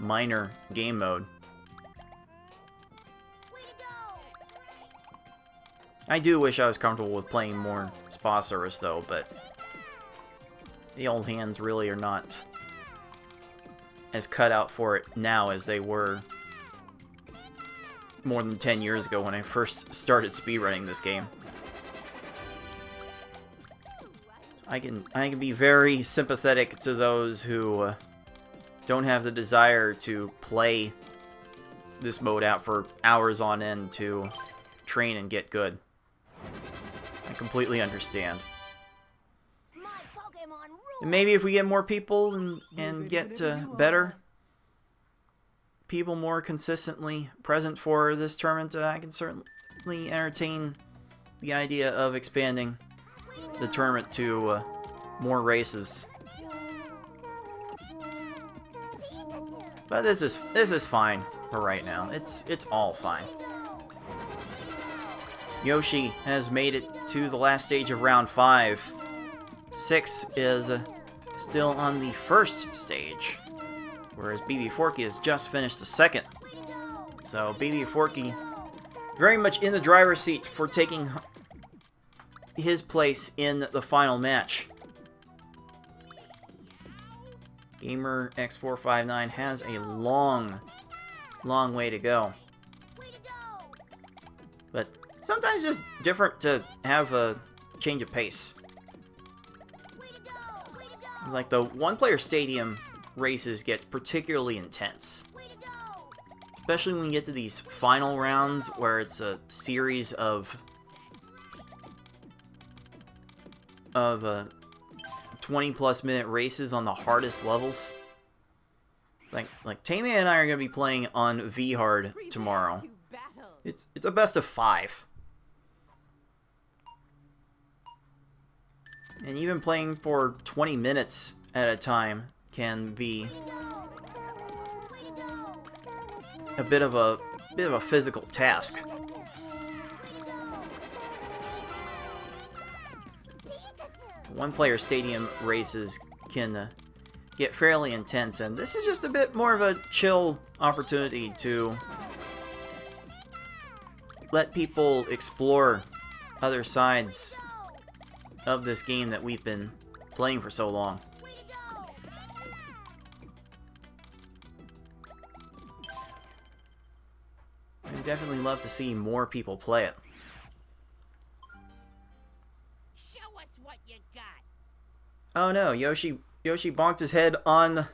minor game mode. I do wish I was comfortable with playing more spa service though, but the old hands really are not as cut out for it now as they were more than 10 years ago when I first started speedrunning this game. I can be very sympathetic to those who don't have the desire to play this mode out for hours on end to train and get good. I completely understand. My Pokemon rule. And maybe if we get more people and get better people more consistently present for this tournament, I can certainly entertain the idea of expanding the tournament to more races. But this is fine for right now. It's all fine. Yoshi has made it to the last stage of round 5. 6 is still on the first stage, whereas BB Forky has just finished the second. So BB Forky very much in the driver's seat for taking his place in the final match. Gamer X459 has a long way to go. But sometimes it's just different to have a change of pace. It's like the one-player stadium races get particularly intense. Especially when you get to these final rounds where it's a series of 20-plus minute races on the hardest levels. Like Tame and I are gonna be playing on V Hard tomorrow. It's a best of 5. And even playing for 20 minutes at a time can be a bit of a physical task. One-player stadium races can get fairly intense, and this is just a bit more of a chill opportunity to let people explore other sides of this game that we've been playing for so long. I'd definitely love to see more people play it. Show us what you got. Oh no, Yoshi bonked his head on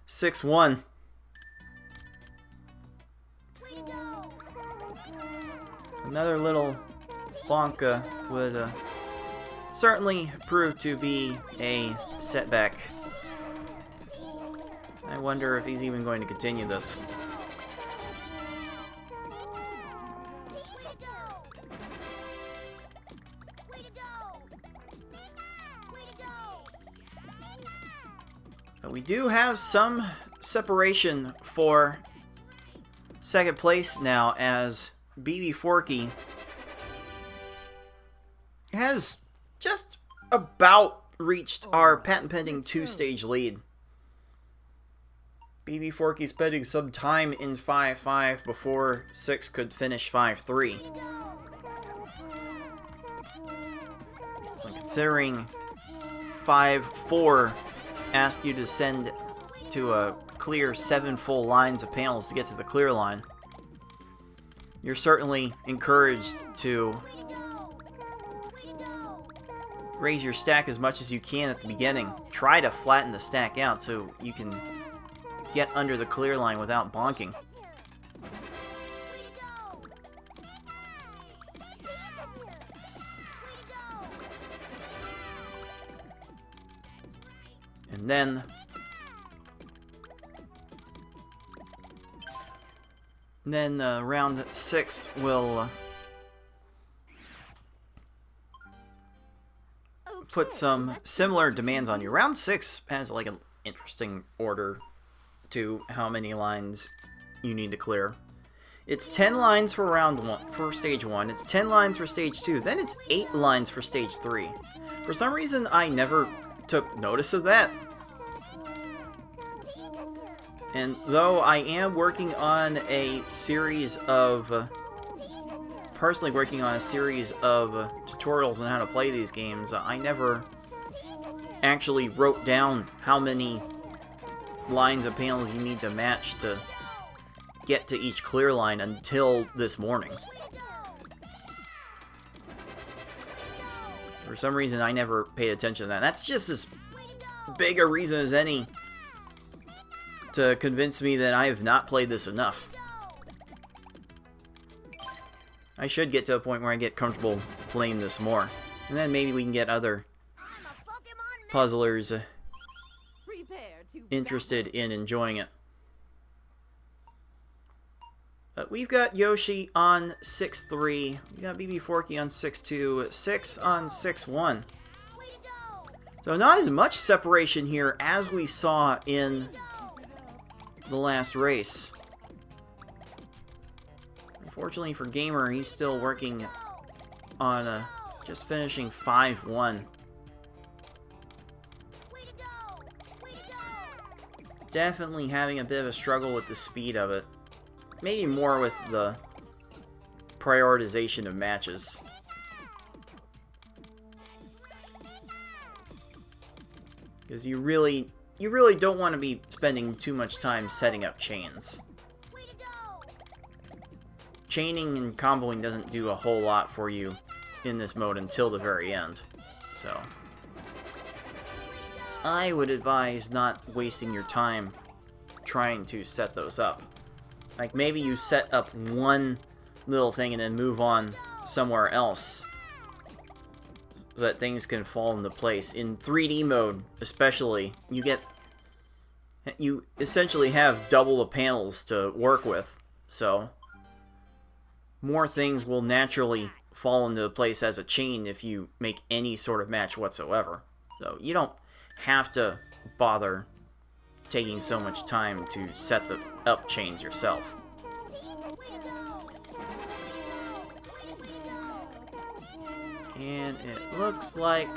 6-1. Another little bonk would certainly prove to be a setback. I wonder if he's even going to continue this. But we do have some separation for second place now, as BB Forky has just about reached our patent-pending 2-stage lead. BB Forky spending some time in 5-5 before 6 could finish 5-3. Considering 5-4 ask you to send to a clear 7 full lines of panels to get to the clear line, you're certainly encouraged to raise your stack as much as you can at the beginning. Try to flatten the stack out so you can get under the clear line without bonking. And then round 6 will put some similar demands on you. Round 6 has like an interesting order to how many lines you need to clear. It's 10 lines for round 1 for stage 1. It's 10 lines for stage 2. Then it's 8 lines for stage 3. For some reason, I never took notice of that. And though I am working on a series of, personally working on a series of tutorials on how to play these games, I never actually wrote down how many lines of panels you need to match to get to each clear line until this morning. For some reason, I never paid attention to that. That's just as big a reason as any to convince me that I have not played this enough. I should get to a point where I get comfortable playing this more. And then maybe we can get other puzzlers interested in enjoying it. We've got Yoshi on 6-3. We got BB Forky on 6-2. 6 on 6-1. So not as much separation here as we saw in the last race. Unfortunately for Gamer, he's still working on just finishing 5-1. Definitely having a bit of a struggle with the speed of it. Maybe more with the prioritization of matches. Because you really don't want to be spending too much time setting up chains. Chaining and comboing doesn't do a whole lot for you in this mode until the very end. So I would advise not wasting your time trying to set those up. Like, maybe you set up one little thing and then move on somewhere else, so that things can fall into place. In 3D mode, especially, you get you essentially have double the panels to work with, so more things will naturally fall into place as a chain if you make any sort of match whatsoever. So you don't have to bother taking so much time to set the up chains yourself. And it looks like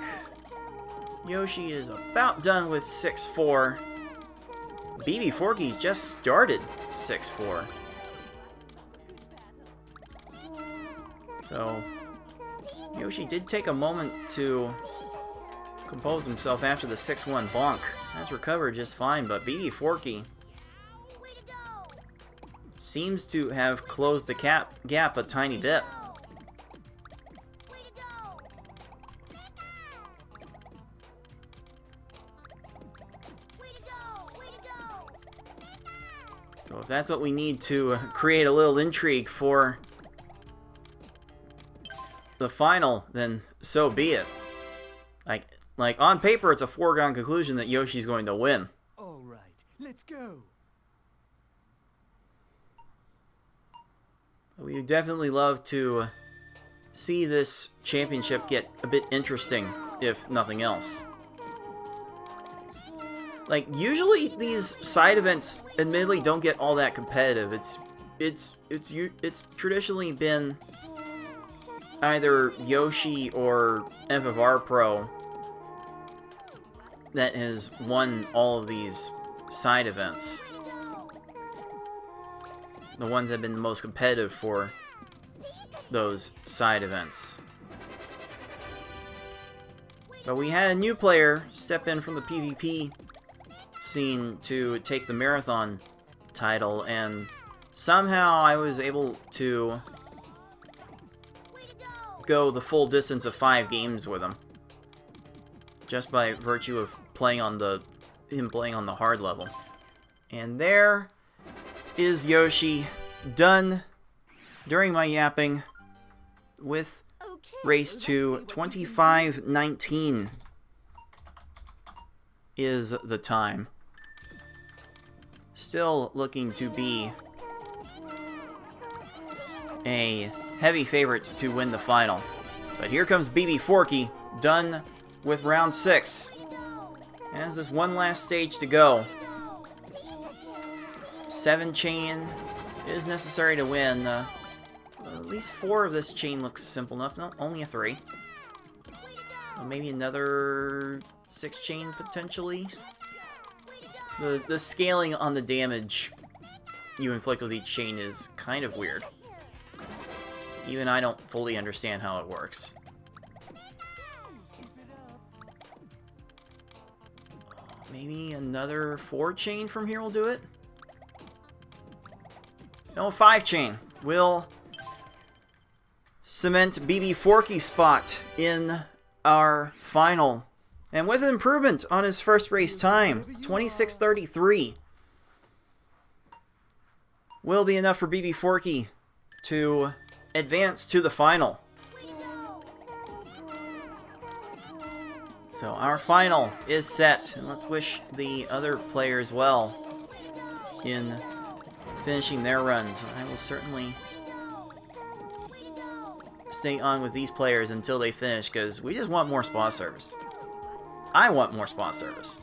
Yoshi is about done with 6-4. BB Forky just started 6-4. So, Yoshi did take a moment to compose himself after the 6-1 bonk. Has recovered just fine, but BB Forky seems to have closed the gap a tiny bit. So if that's what we need to create a little intrigue for the final, then so be it. Like on paper, it's a foregone conclusion that Yoshi's going to win. All right, let's go. We would definitely love to see this championship get a bit interesting, if nothing else. Like, usually these side events admittedly don't get all that competitive. It's traditionally been either Yoshi or FFR Pro that has won all of these side events. The ones that have been the most competitive for those side events. But we had a new player step in from the PvP scene to take the marathon title, and somehow I was able to go the full distance of 5 games with him, just by virtue of playing on him playing on the hard level. And there is Yoshi, done during my yapping with race 2. 25:19 is the time. Still looking to be a heavy favorite to win the final. But here comes BB Forky, done with round 6. Has this one last stage to go. 7 chain is necessary to win. At least 4 of this chain looks simple enough. No, only a 3. Well, maybe another 6 chain potentially. The scaling on the damage you inflict with each chain is kind of weird. Even I don't fully understand how it works. Maybe another 4 chain from here will do it? No, 5 chain will cement BB Forky's spot in our final. And with an improvement on his first race time, 26:33, will be enough for BB Forky to advance to the final. So our final is set, and let's wish the other players well in finishing their runs. I will certainly stay on with these players until they finish, because we just want more spa service. I want more spa service.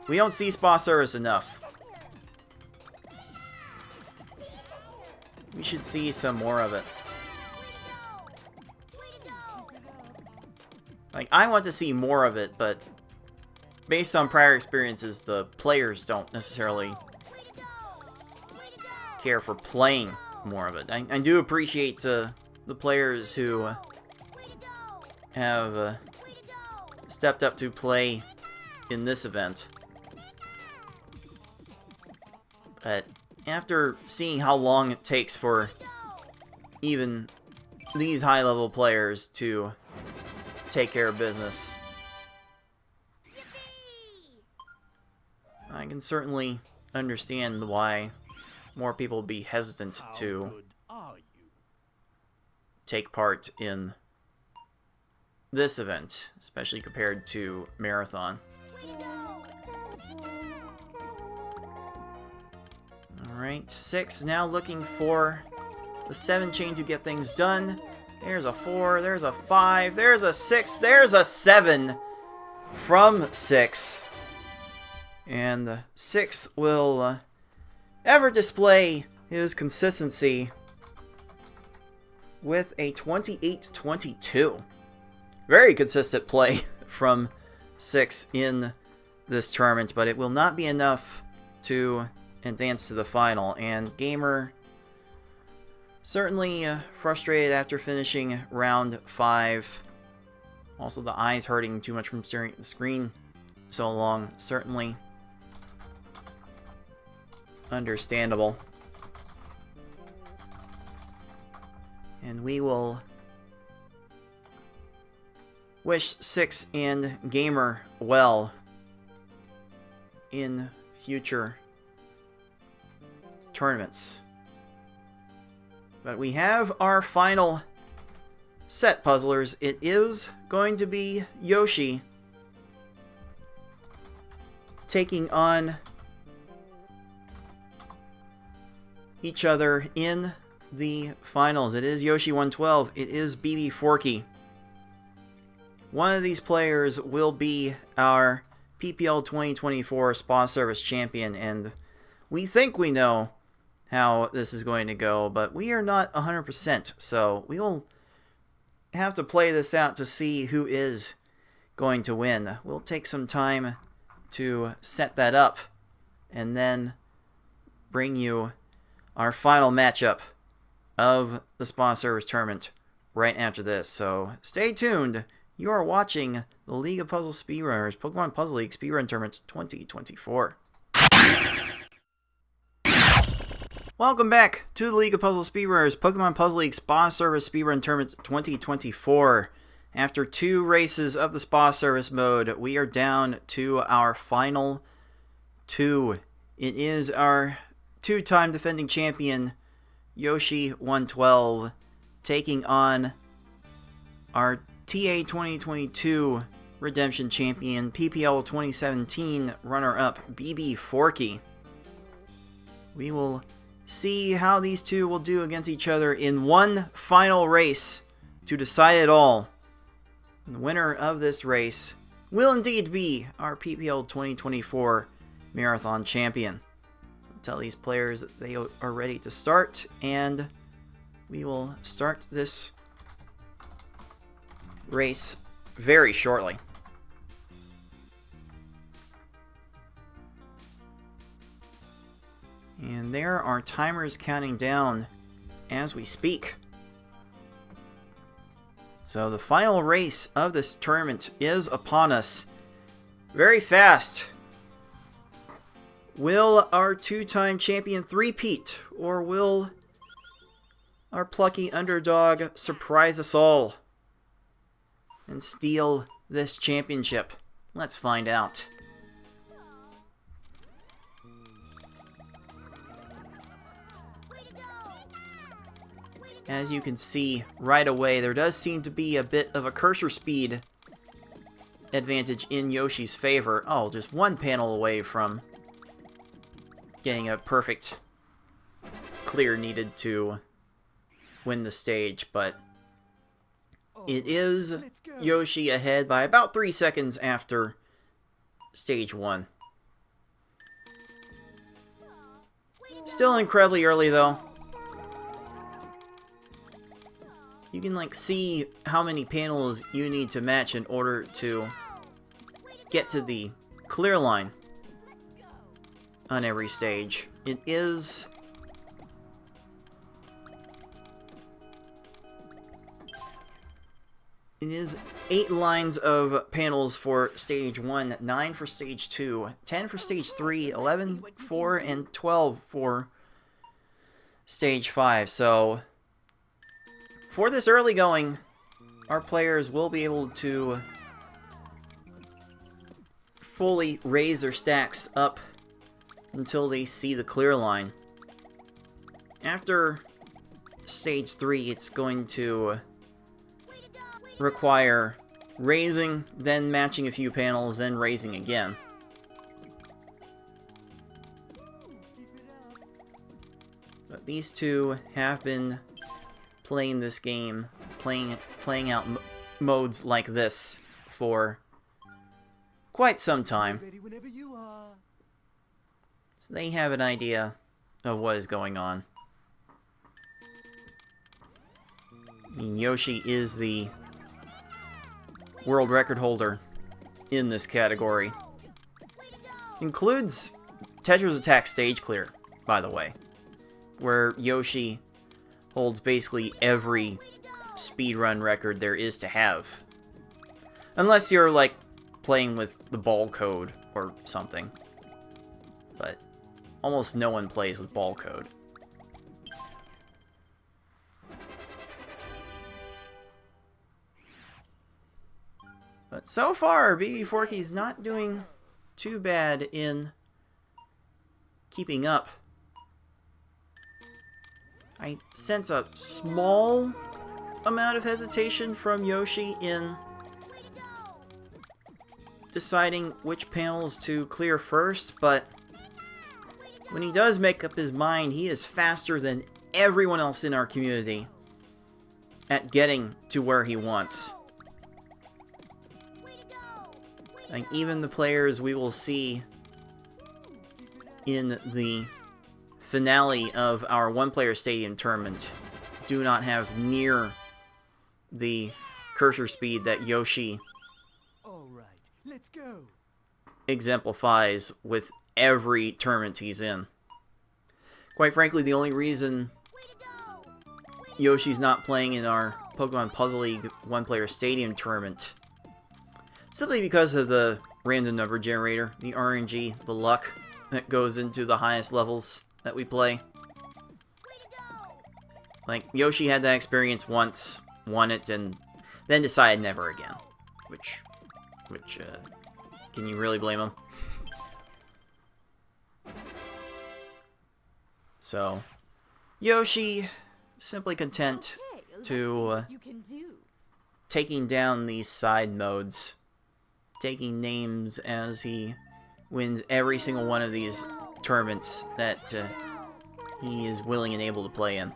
We don't see spa service enough. We should see some more of it. Like, I want to see more of it, but based on prior experiences, the players don't necessarily care for playing more of it. I do appreciate the players who have stepped up to play in this event. But after seeing how long it takes for even these high-level players to take care of business, I can certainly understand why more people would be hesitant to take part in this event, especially compared to Marathon. Alright, 6 now looking for the 7 chain to get things done. There's a 4, there's a 5, there's a 6, there's a 7 from 6. And 6 will ever display his consistency with a 28-22. Very consistent play from 6 in this tournament, but it will not be enough to advance to the final. And Gamer certainly frustrated after finishing round 5. Also, the eyes hurting too much from staring at the screen so long. Certainly understandable. And we will wish 6 and Gamer well in future tournaments. But we have our final set, puzzlers. It is going to be Yoshi taking on each other in the finals. It is Yoshi 112. It is BB Forky. One of these players will be our PPL 2024 Spa Service Champion, and we think we know how this is going to go, but we are not 100%, so we will have to play this out to see who is going to win. We'll take some time to set that up, and then bring you our final matchup of the Spa Service Tournament right after this. So stay tuned. You are watching the League of Puzzle Speedrunners Pokemon Puzzle League Speedrun Tournament 2024. Welcome back to the League of Puzzle Speedrunners Pokemon Puzzle League Spa Service Speedrun Tournament 2024. After 2 races of the Spa Service mode, we are down to our final 2. It is our 2-time defending champion, Yoshi 112, taking on our TA 2022 Redemption Champion, PPL 2017 runner-up, BB Forky. We will see how these two will do against each other in one final race to decide it all. And the winner of this race will indeed be our PPL 2024 Marathon Champion. Tell these players that they are ready to start, and we will start this race very shortly. And there are timers counting down as we speak. So the final race of this tournament is upon us. Very fast. Will our 2-time champion three-peat, or will our plucky underdog surprise us all and steal this championship? Let's find out. As you can see right away, there does seem to be a bit of a cursor speed advantage in Yoshi's favor. Oh, just one panel away from getting a perfect clear needed to win the stage, but it is Yoshi ahead by about 3 seconds after stage 1. Still incredibly early though. You can like see how many panels you need to match in order to get to the clear line on every stage. It is It is 8 lines of panels for stage 1, 9 for stage 2, 10 for stage 3, 11 for, and 12 for stage 5. So for this early going, our players will be able to fully raise their stacks up until they see the clear line. After stage 3, it's going to require raising, then matching a few panels, then raising again. these two have been playing this game, playing out modes like this for quite some time. Ready whenever you are. So they have an idea of what is going on. I mean, Yoshi is the world record holder in this category. Includes Tetris Attack Stage Clear, by the way, where Yoshi holds basically every speedrun record there is to have. Unless you're, like, playing with the ball code or something. But almost no one plays with ball code. But so far, BB Forky's not doing too bad in keeping up. I sense a small amount of hesitation from Yoshi in deciding which panels to clear first, but when he does make up his mind, he is faster than everyone else in our community at getting to where he wants. Like, even the players we will see in the finale of our one-player stadium tournament do not have near the cursor speed that Yoshi All right, let's go. exemplifies with every tournament he's in. Quite frankly, the only reason Yoshi's not playing in our Pokemon Puzzle League one-player stadium tournament simply because of the random number generator, the RNG, the luck that goes into the highest levels that we play. Like, Yoshi had that experience once, won it, and then decided never again. Which, can you really blame him? So, Yoshi, simply content to You can do. taking down these side modes, taking names as he wins every single one of these tournaments that he is willing and able to play in.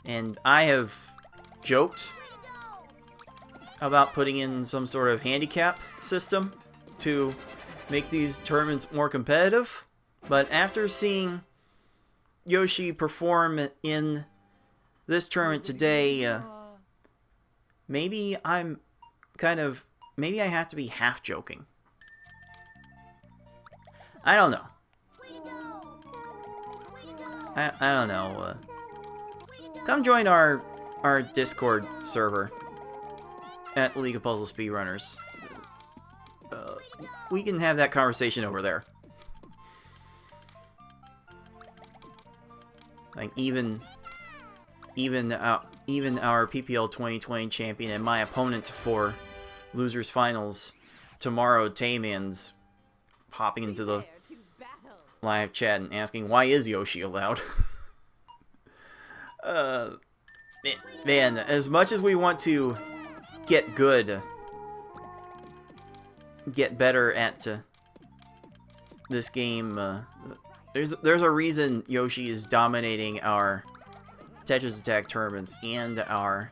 And I have joked about putting in some sort of handicap system to make these tournaments more competitive, but after seeing Yoshi perform in this tournament today, maybe I have to be half joking. I don't know. I don't know. Come join our Discord server at League of Puzzle Speedrunners. We can have that conversation over there. Like, even our PPL 2020 champion and my opponent for Losers Finals tomorrow, Tayman's popping into the Prepare to battle. live chat and asking, why is Yoshi allowed? Man, as much as we want to get good, get better at this game, there's a reason Yoshi is dominating our Tetris Attack tournaments and our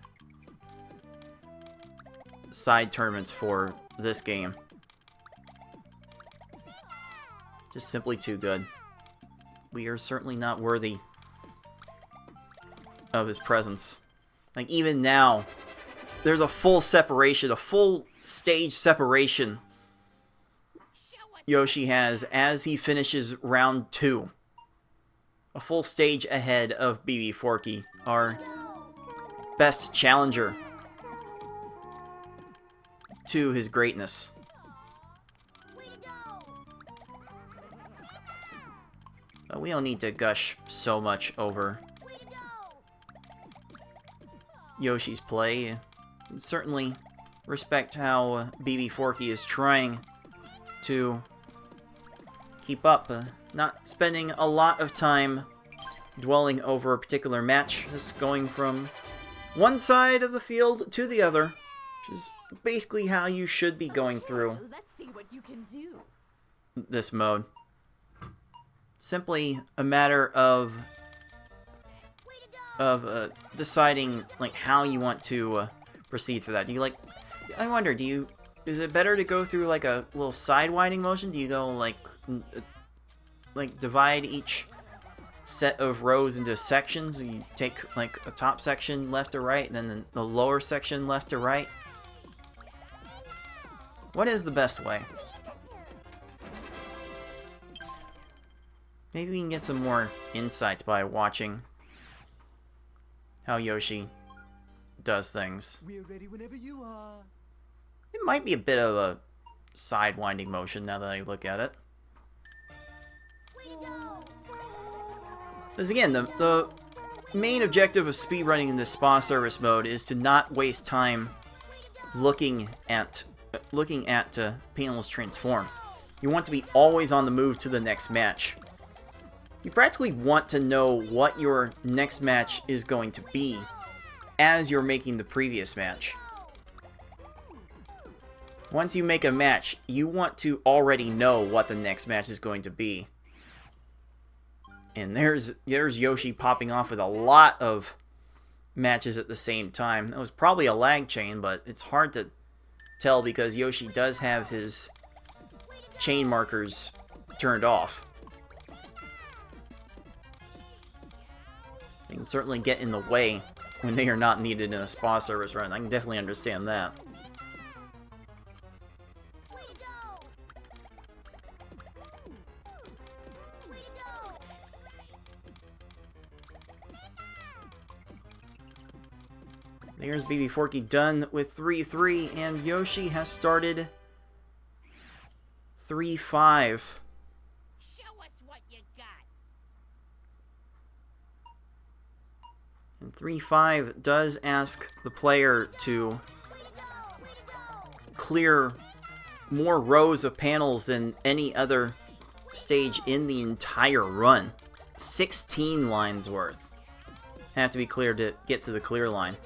side tournaments for this game. Just simply too good. We are certainly not worthy of his presence. Like, even now, there's a full separation, a full stage separation Yoshi has as he finishes round 2. A full stage ahead of BB Forky, our best challenger to his greatness. But we don't need to gush so much over Yoshi's play. And certainly respect how BB Forky is trying to keep up, not spending a lot of time dwelling over a particular match, just going from one side of the field to the other, which is basically how you should be going through Let's see what you can do. this mode. Simply a matter of deciding like how you want to proceed through that. Do you like? I wonder. Is it better to go through like a little sidewinding motion? Do you go like divide each set of rows into sections? You take like a top section left to right, and then the lower section left to right. What is the best way? Maybe we can get some more insights by watching how Yoshi does things. We're ready whenever you are. It might be a bit of a sidewinding motion now that I look at it. Because again, the main objective of speedrunning in this spa service mode is to not waste time looking at panels transform. You want to be always on the move to the next match. You practically want to know what your next match is going to be as you're making the previous match. Once you make a match, you want to already know what the next match is going to be. And there's Yoshi popping off with a lot of matches at the same time. That was probably a lag chain, but it's hard to tell because Yoshi does have his chain markers turned off. They can certainly get in the way when they are not needed in a spa service run. I can definitely understand that. There's BB Forky done with 3-3, and Yoshi has started 3-5. Show us what you got. And 3-5 does ask the player to clear more rows of panels than any other stage in the entire run. 16 lines worth have to be cleared to get to the clear line.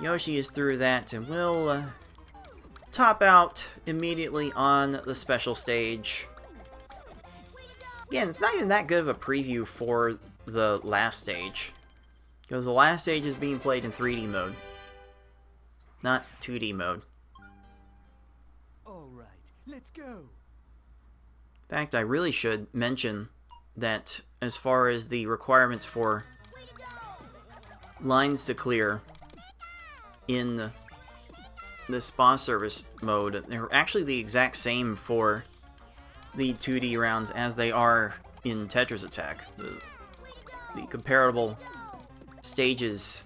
Yoshi is through that and will top out immediately on the special stage. Again, it's not even that good of a preview for the last stage, because the last stage is being played in 3D mode, not 2D mode. All right, let's go. In fact, I really should mention that as far as the requirements for lines to clear in the spa service mode, they're actually the exact same for the 2D rounds as they are in Tetris Attack. The comparable stages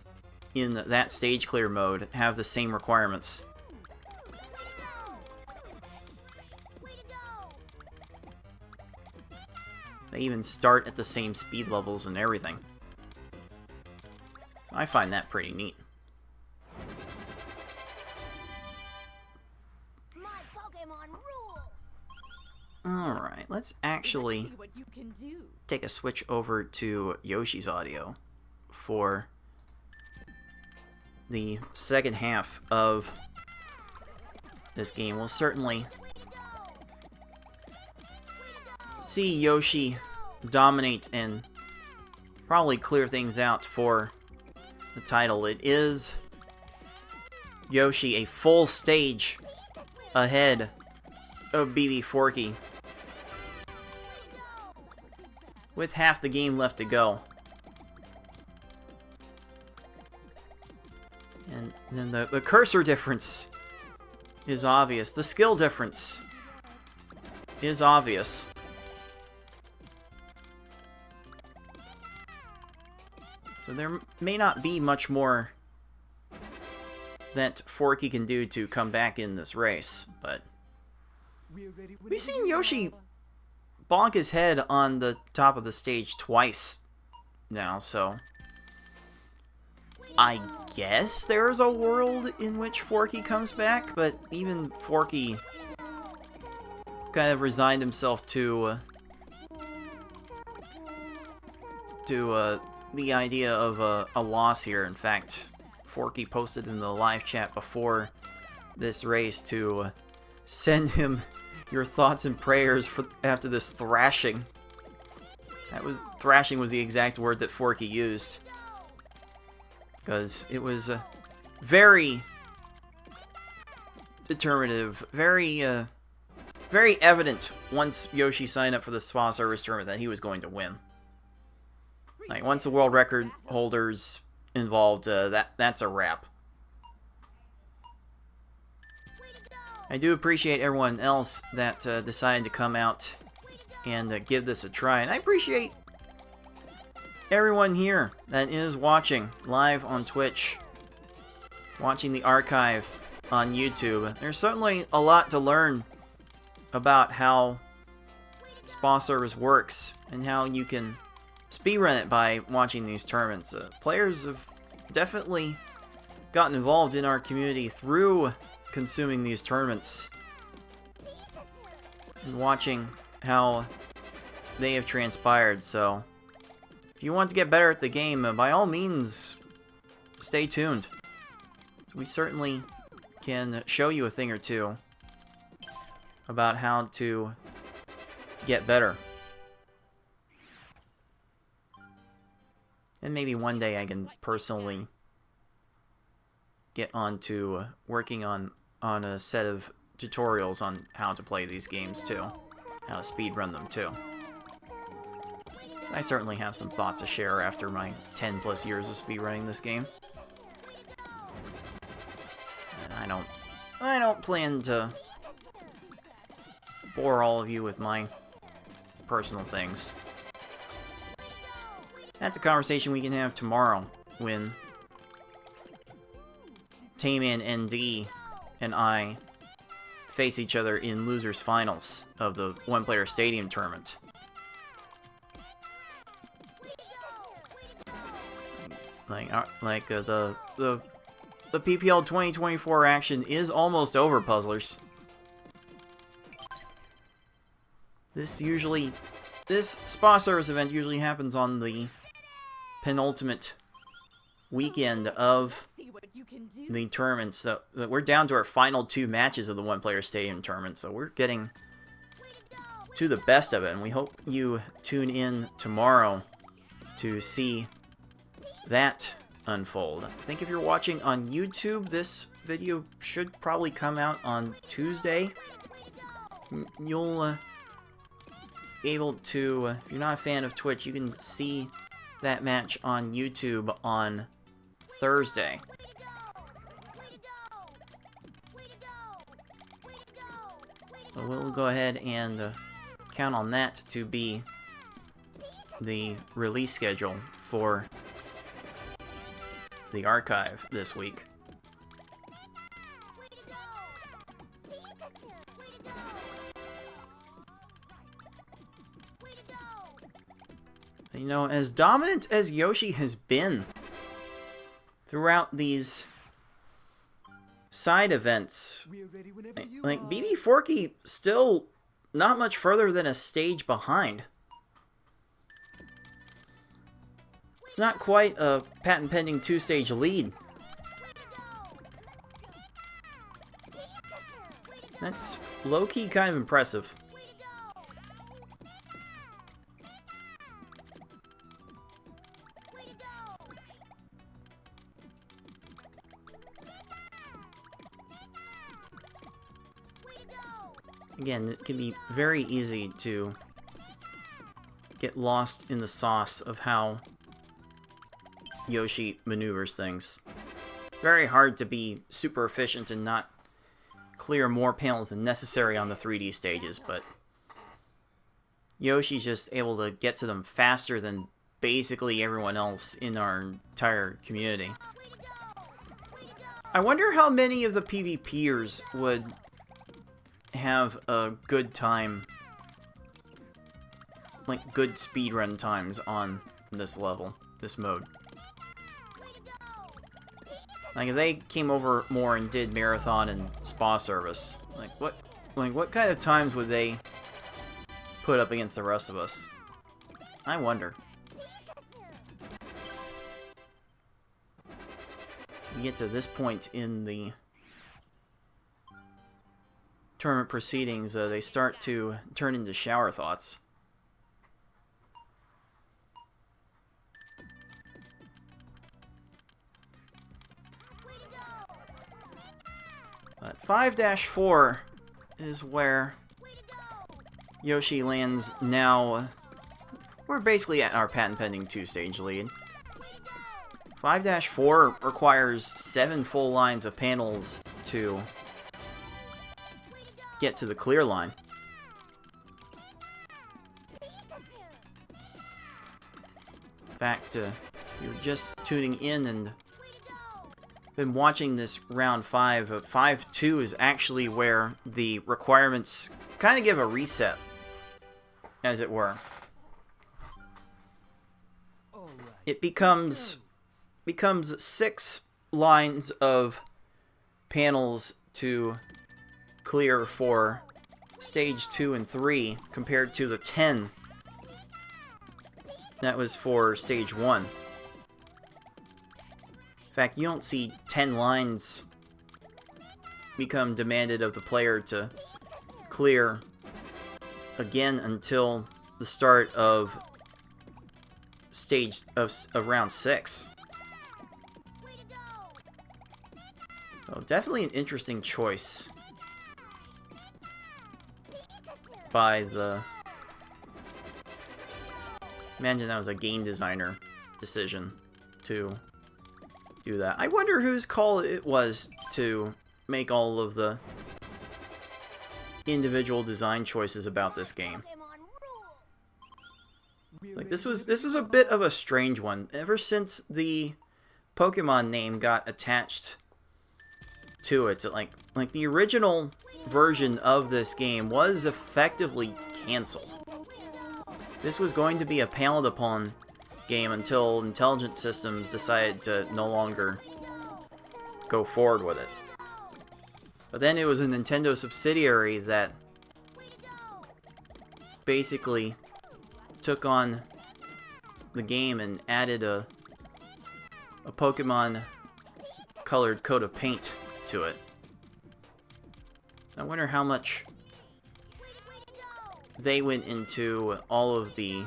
in that stage clear mode have the same requirements. They even start at the same speed levels and everything. So I find that pretty neat. My Pokemon rule. Alright, let's actually See what you can do. take a switch over to Yoshi's audio for the second half of this game. We'll certainly see Yoshi dominate and probably clear things out for the title. It is Yoshi a full stage ahead of BB Forky with half the game left to go. And then the cursor difference is obvious. The skill difference is obvious. So there may not be much more that Forky can do to come back in this race, but We're ready we've whenever seen you Yoshi are. bonk his head on the top of the stage twice now, so I guess there's a world in which Forky comes back, but even Forky kind of resigned himself to the idea of a loss here. In fact, Forky posted in the live chat before this race to send him your thoughts and prayers for after this thrashing. Thrashing was the exact word that Forky used, because it was very determinative, very evident once Yoshi signed up for the spa service tournament that he was going to win. Like, once the world record holders involved, that's a wrap. I do appreciate everyone else that decided to come out and give this a try, and I appreciate everyone here that is watching live on Twitch, watching the archive on YouTube. There's certainly a lot to learn about how spa service works and how you can speedrun it by watching these tournaments. Players have definitely gotten involved in our community through consuming these tournaments and watching how they have transpired. So if you want to get better at the game, by all means, stay tuned. We certainly can show you a thing or two about how to get better. And maybe one day I can personally get on to working on a set of tutorials on how to play these games too. How to speedrun them too. I certainly have some thoughts to share after my 10 plus years of speedrunning this game. And I don't plan to bore all of you with my personal things. That's a conversation we can have tomorrow when Tayman ND and I face each other in losers finals of the one-player stadium tournament. The PPL 2024 action is almost over, puzzlers. This spa service event usually happens on the penultimate weekend of the tournament, so we're down to our final 2 matches of the one-player stadium tournament, so we're getting to the best of it, and we hope you tune in tomorrow to see that unfold. I think if you're watching on YouTube, this video should probably come out on Tuesday. You'll be able to, if you're not a fan of Twitch, you can see that match on YouTube on Thursday. So we'll go ahead and count on that to be the release schedule for the archive this week. You know, as dominant as Yoshi has been throughout these side events, We're ready whenever you like are. BB Forky still not much further than a stage behind. It's not quite a patent pending 2-stage lead. That's low-key kind of impressive. Again, it can be very easy to get lost in the sauce of how Yoshi maneuvers things. Very hard to be super efficient and not clear more panels than necessary on the 3D stages, but Yoshi's just able to get to them faster than basically everyone else in our entire community. I wonder how many of the PvPers would have a good time, like good speedrun times on this level, this mode. Like if they came over more and did marathon and spa service, like what kind of times would they put up against the rest of us? I wonder. We get to this point in the tournament proceedings, they start to turn into shower thoughts. But 5-4 is where Yoshi lands now. We're basically at our patent pending 2-stage lead. 5-4 requires 7 full lines of panels to get to the clear line. In fact, you're just tuning in and been watching this round 5. 5-2 is actually where the requirements kind of give a reset, as it were. It becomes 6 lines of panels to clear for stage 2 and 3 compared to the 10 that was for stage 1. In fact, you don't see 10 lines become demanded of the player to clear again until the start of round 6. So definitely an interesting choice by the... Imagine that was a game designer decision to do that. I wonder whose call it was to make all of the individual design choices about this game. Like this was a bit of a strange one. Ever since the Pokemon name got attached to it, like the original version of this game was effectively canceled. This was going to be a Panepon game until Intelligent Systems decided to no longer go forward with it. But then it was a Nintendo subsidiary that basically took on the game and added a Pokemon colored coat of paint to it. I wonder how much they went into all of the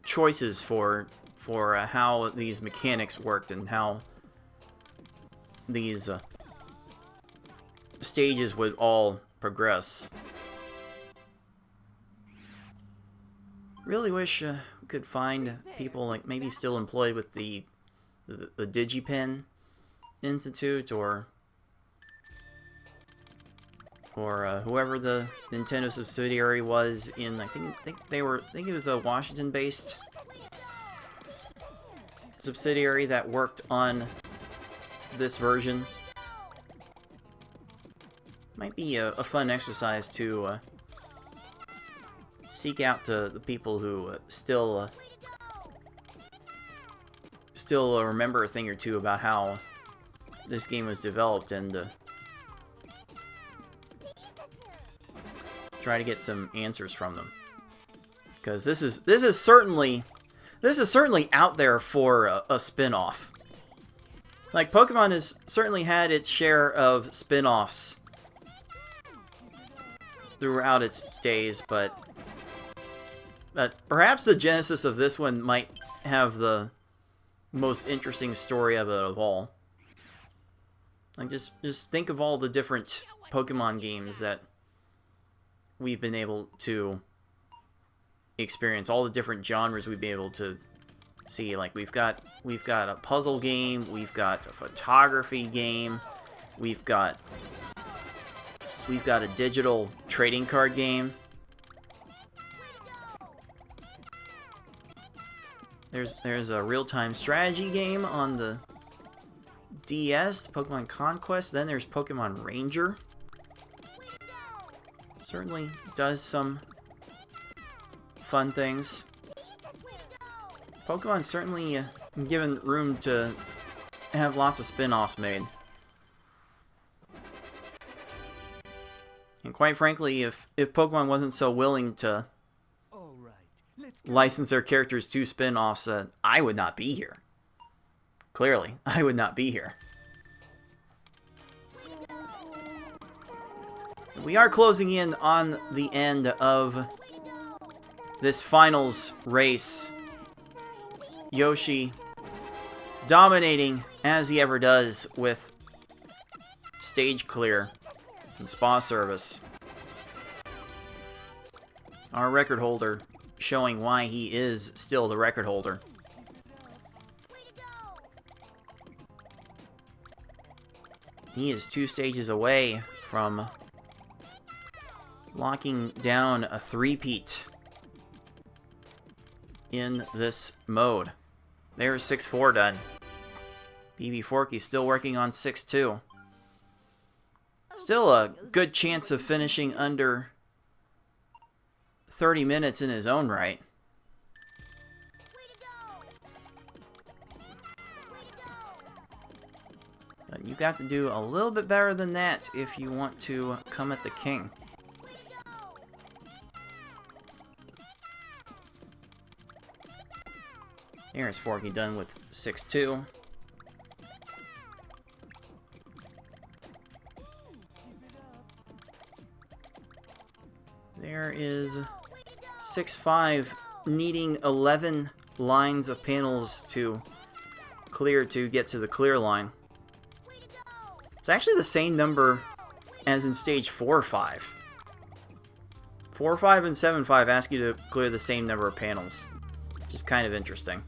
choices for how these mechanics worked and how these stages would all progress. Really wish we could find people like maybe still employed with the DigiPen Institute or whoever the Nintendo subsidiary was in. I think it was a Washington-based subsidiary that worked on this version. Might be a fun exercise to seek out to the people who still remember a thing or two about how this game was developed and try to get some answers from them, because this is certainly out there for a spin-off. Like, Pokemon has certainly had its share of spin-offs throughout its days, but perhaps the genesis of this one might have the most interesting story of it of all. Like, just think of all the different Pokemon games that we've been able to experience, all the different genres we've been able to see. Like, we've got a puzzle game, we've got a photography game, we've got a digital trading card game. There's a real-time strategy game on the DS, Pokemon Conquest. Then there's Pokemon Ranger. Certainly does some fun things. Pokemon certainly given room to have lots of spin-offs made. And quite frankly, if Pokemon wasn't so willing to license their characters to spin-offs, I would not be here. Clearly, I would not be here. We are closing in on the end of this finals race. Yoshi dominating as he ever does with stage clear and spa service. Our record holder showing why he is still the record holder. He is 2 stages away from locking down a three-peat in this mode. There's 6-4 done. BB Forky's still working on 6-2. Still a good chance of finishing under 30 minutes in his own right. But you got to do a little bit better than that if you want to come at the king. There's Forky done with 6-2. There is 6-5, needing 11 lines of panels to clear to get to the clear line. It's actually the same number as in stage 4-5. 4-5 and 7-5 ask you to clear the same number of panels, which is kind of interesting.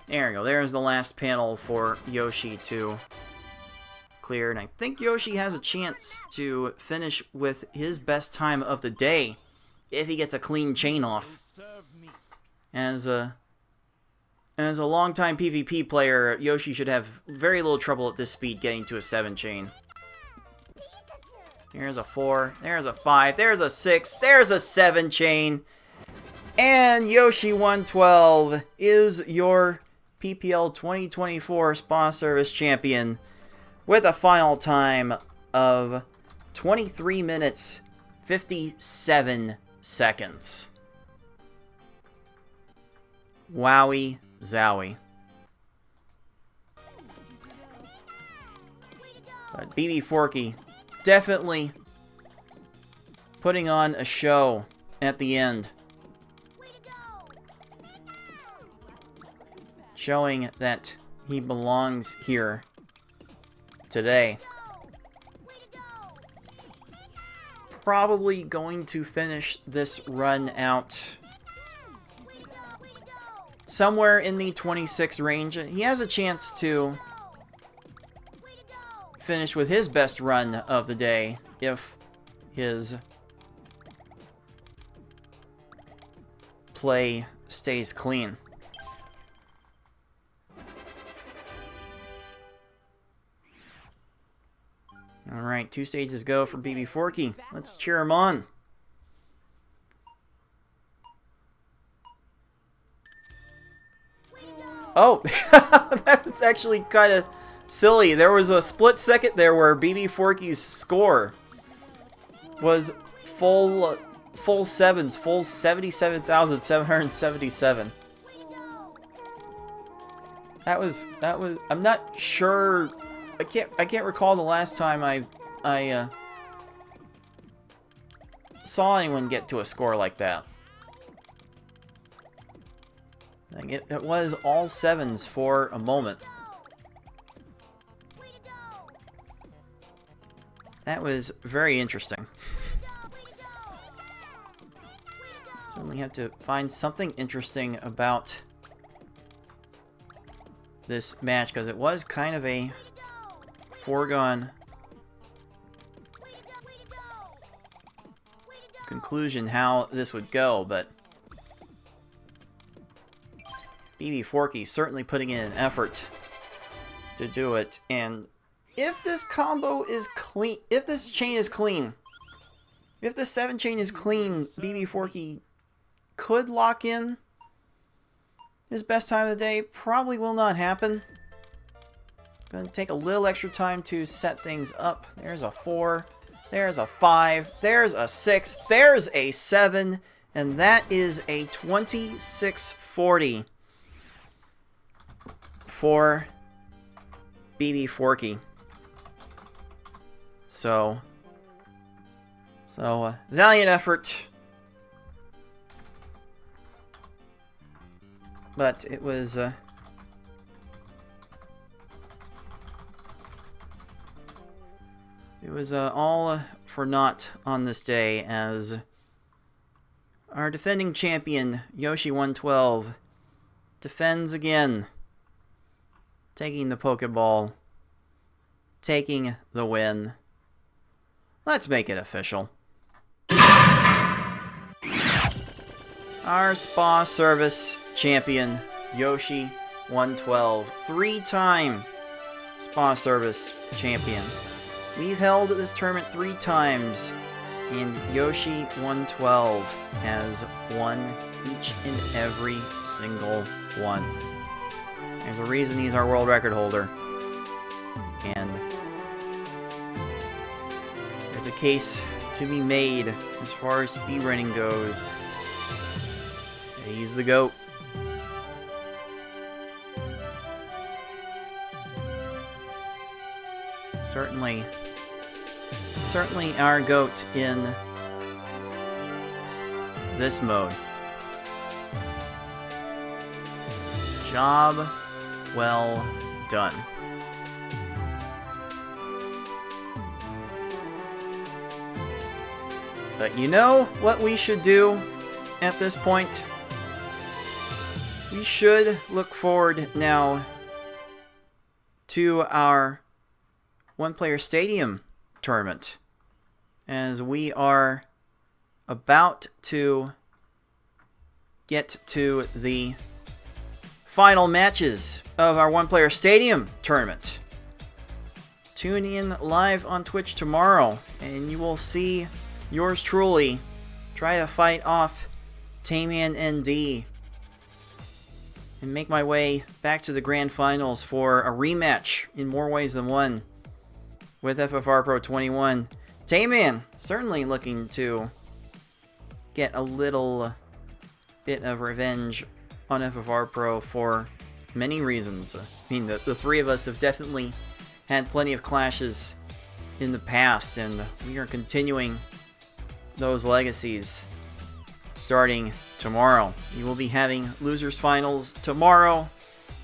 There we go. There's the last panel for Yoshi to clear. And I think Yoshi has a chance to finish with his best time of the day if he gets a clean chain off. As a longtime PvP player, Yoshi should have very little trouble at this speed getting to a 7 chain. There's a 4. There's a 5. There's a 6. There's a 7 chain. And Yoshi 112 is your PPL 2024 Spa Service Champion with a final time of 23 minutes 57 seconds. Wowie zowie. But BB Forky definitely putting on a show at the end. Showing that he belongs here today. Probably going to finish this run out somewhere in the 26 range. He has a chance to finish with his best run of the day if his play stays clean. Alright, 2 stages go for BB Forky. Let's cheer him on. Oh, that's actually kind of silly. There was a split second there where BB Forky's score was full 7s, full 77,777. That was, I'm not sure. I can't recall the last time I saw anyone get to a score like that. Like it was all 7s for a moment. That was very interesting. Certainly have to find something interesting about this match, because it was kind of a foregone conclusion how this would go, but BB Forky certainly putting in an effort to do it. And if this combo is clean, if this chain is clean, if the 7 chain is clean, BB Forky could lock in his best time of the day. Probably will not happen. Gonna take a little extra time to set things up. There's a 4, there's a 5, there's a 6, there's a 7, and that is a 2640 for BB Forky. So valiant effort. But it was all for naught on this day, as our defending champion, Yoshi112, defends again, taking the Pokeball, taking the win. Let's make it official. Our spa service champion, Yoshi112, 3-time spa service champion. We've held this tournament 3 times, and Yoshi112 has won each and every single one. There's a reason he's our world record holder. And there's a case to be made as far as speedrunning goes. He's the GOAT. Certainly our GOAT in this mode. Job well done. But you know what we should do at this point? We should look forward now to our one-player stadium tournament, as we are about to get to the final matches of our one-player stadium tournament. Tune in live on Twitch tomorrow, and you will see yours truly try to fight off Tayman ND and make my way back to the grand finals for a rematch in more ways than one with FFR Pro 21. Tayman certainly looking to get a little bit of revenge on FFR Pro for many reasons. I mean, the three of us have definitely had plenty of clashes in the past, and we are continuing those legacies starting tomorrow. We will be having losers finals tomorrow,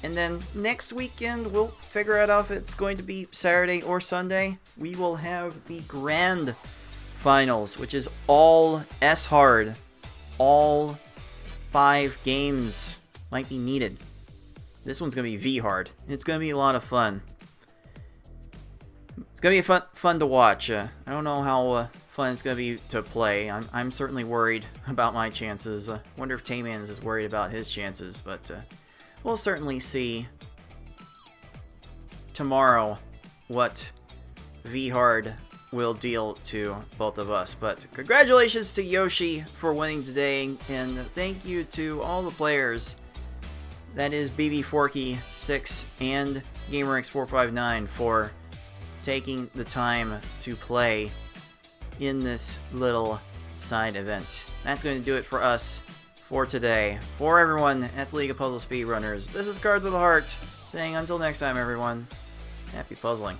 and then next weekend we'll figure out if it's going to be Saturday or Sunday. We will have the grand finals, which is all S-hard. All 5 games might be needed. This one's going to be V-hard. It's going to be a lot of fun. It's going to be fun to watch. I don't know how fun it's going to be to play. I'm certainly worried about my chances. Wonder if Tayman is worried about his chances, but we'll certainly see tomorrow what V-hard will deal to both of us. But congratulations to Yoshi for winning today, and thank you to all the players. That is BB Forky 6 and GamerX459 for taking the time to play in this little side event. That's going to do it for us for today. For everyone at the League of Puzzle Speedrunners, this is Cards of the Heart saying until next time, everyone, happy puzzling.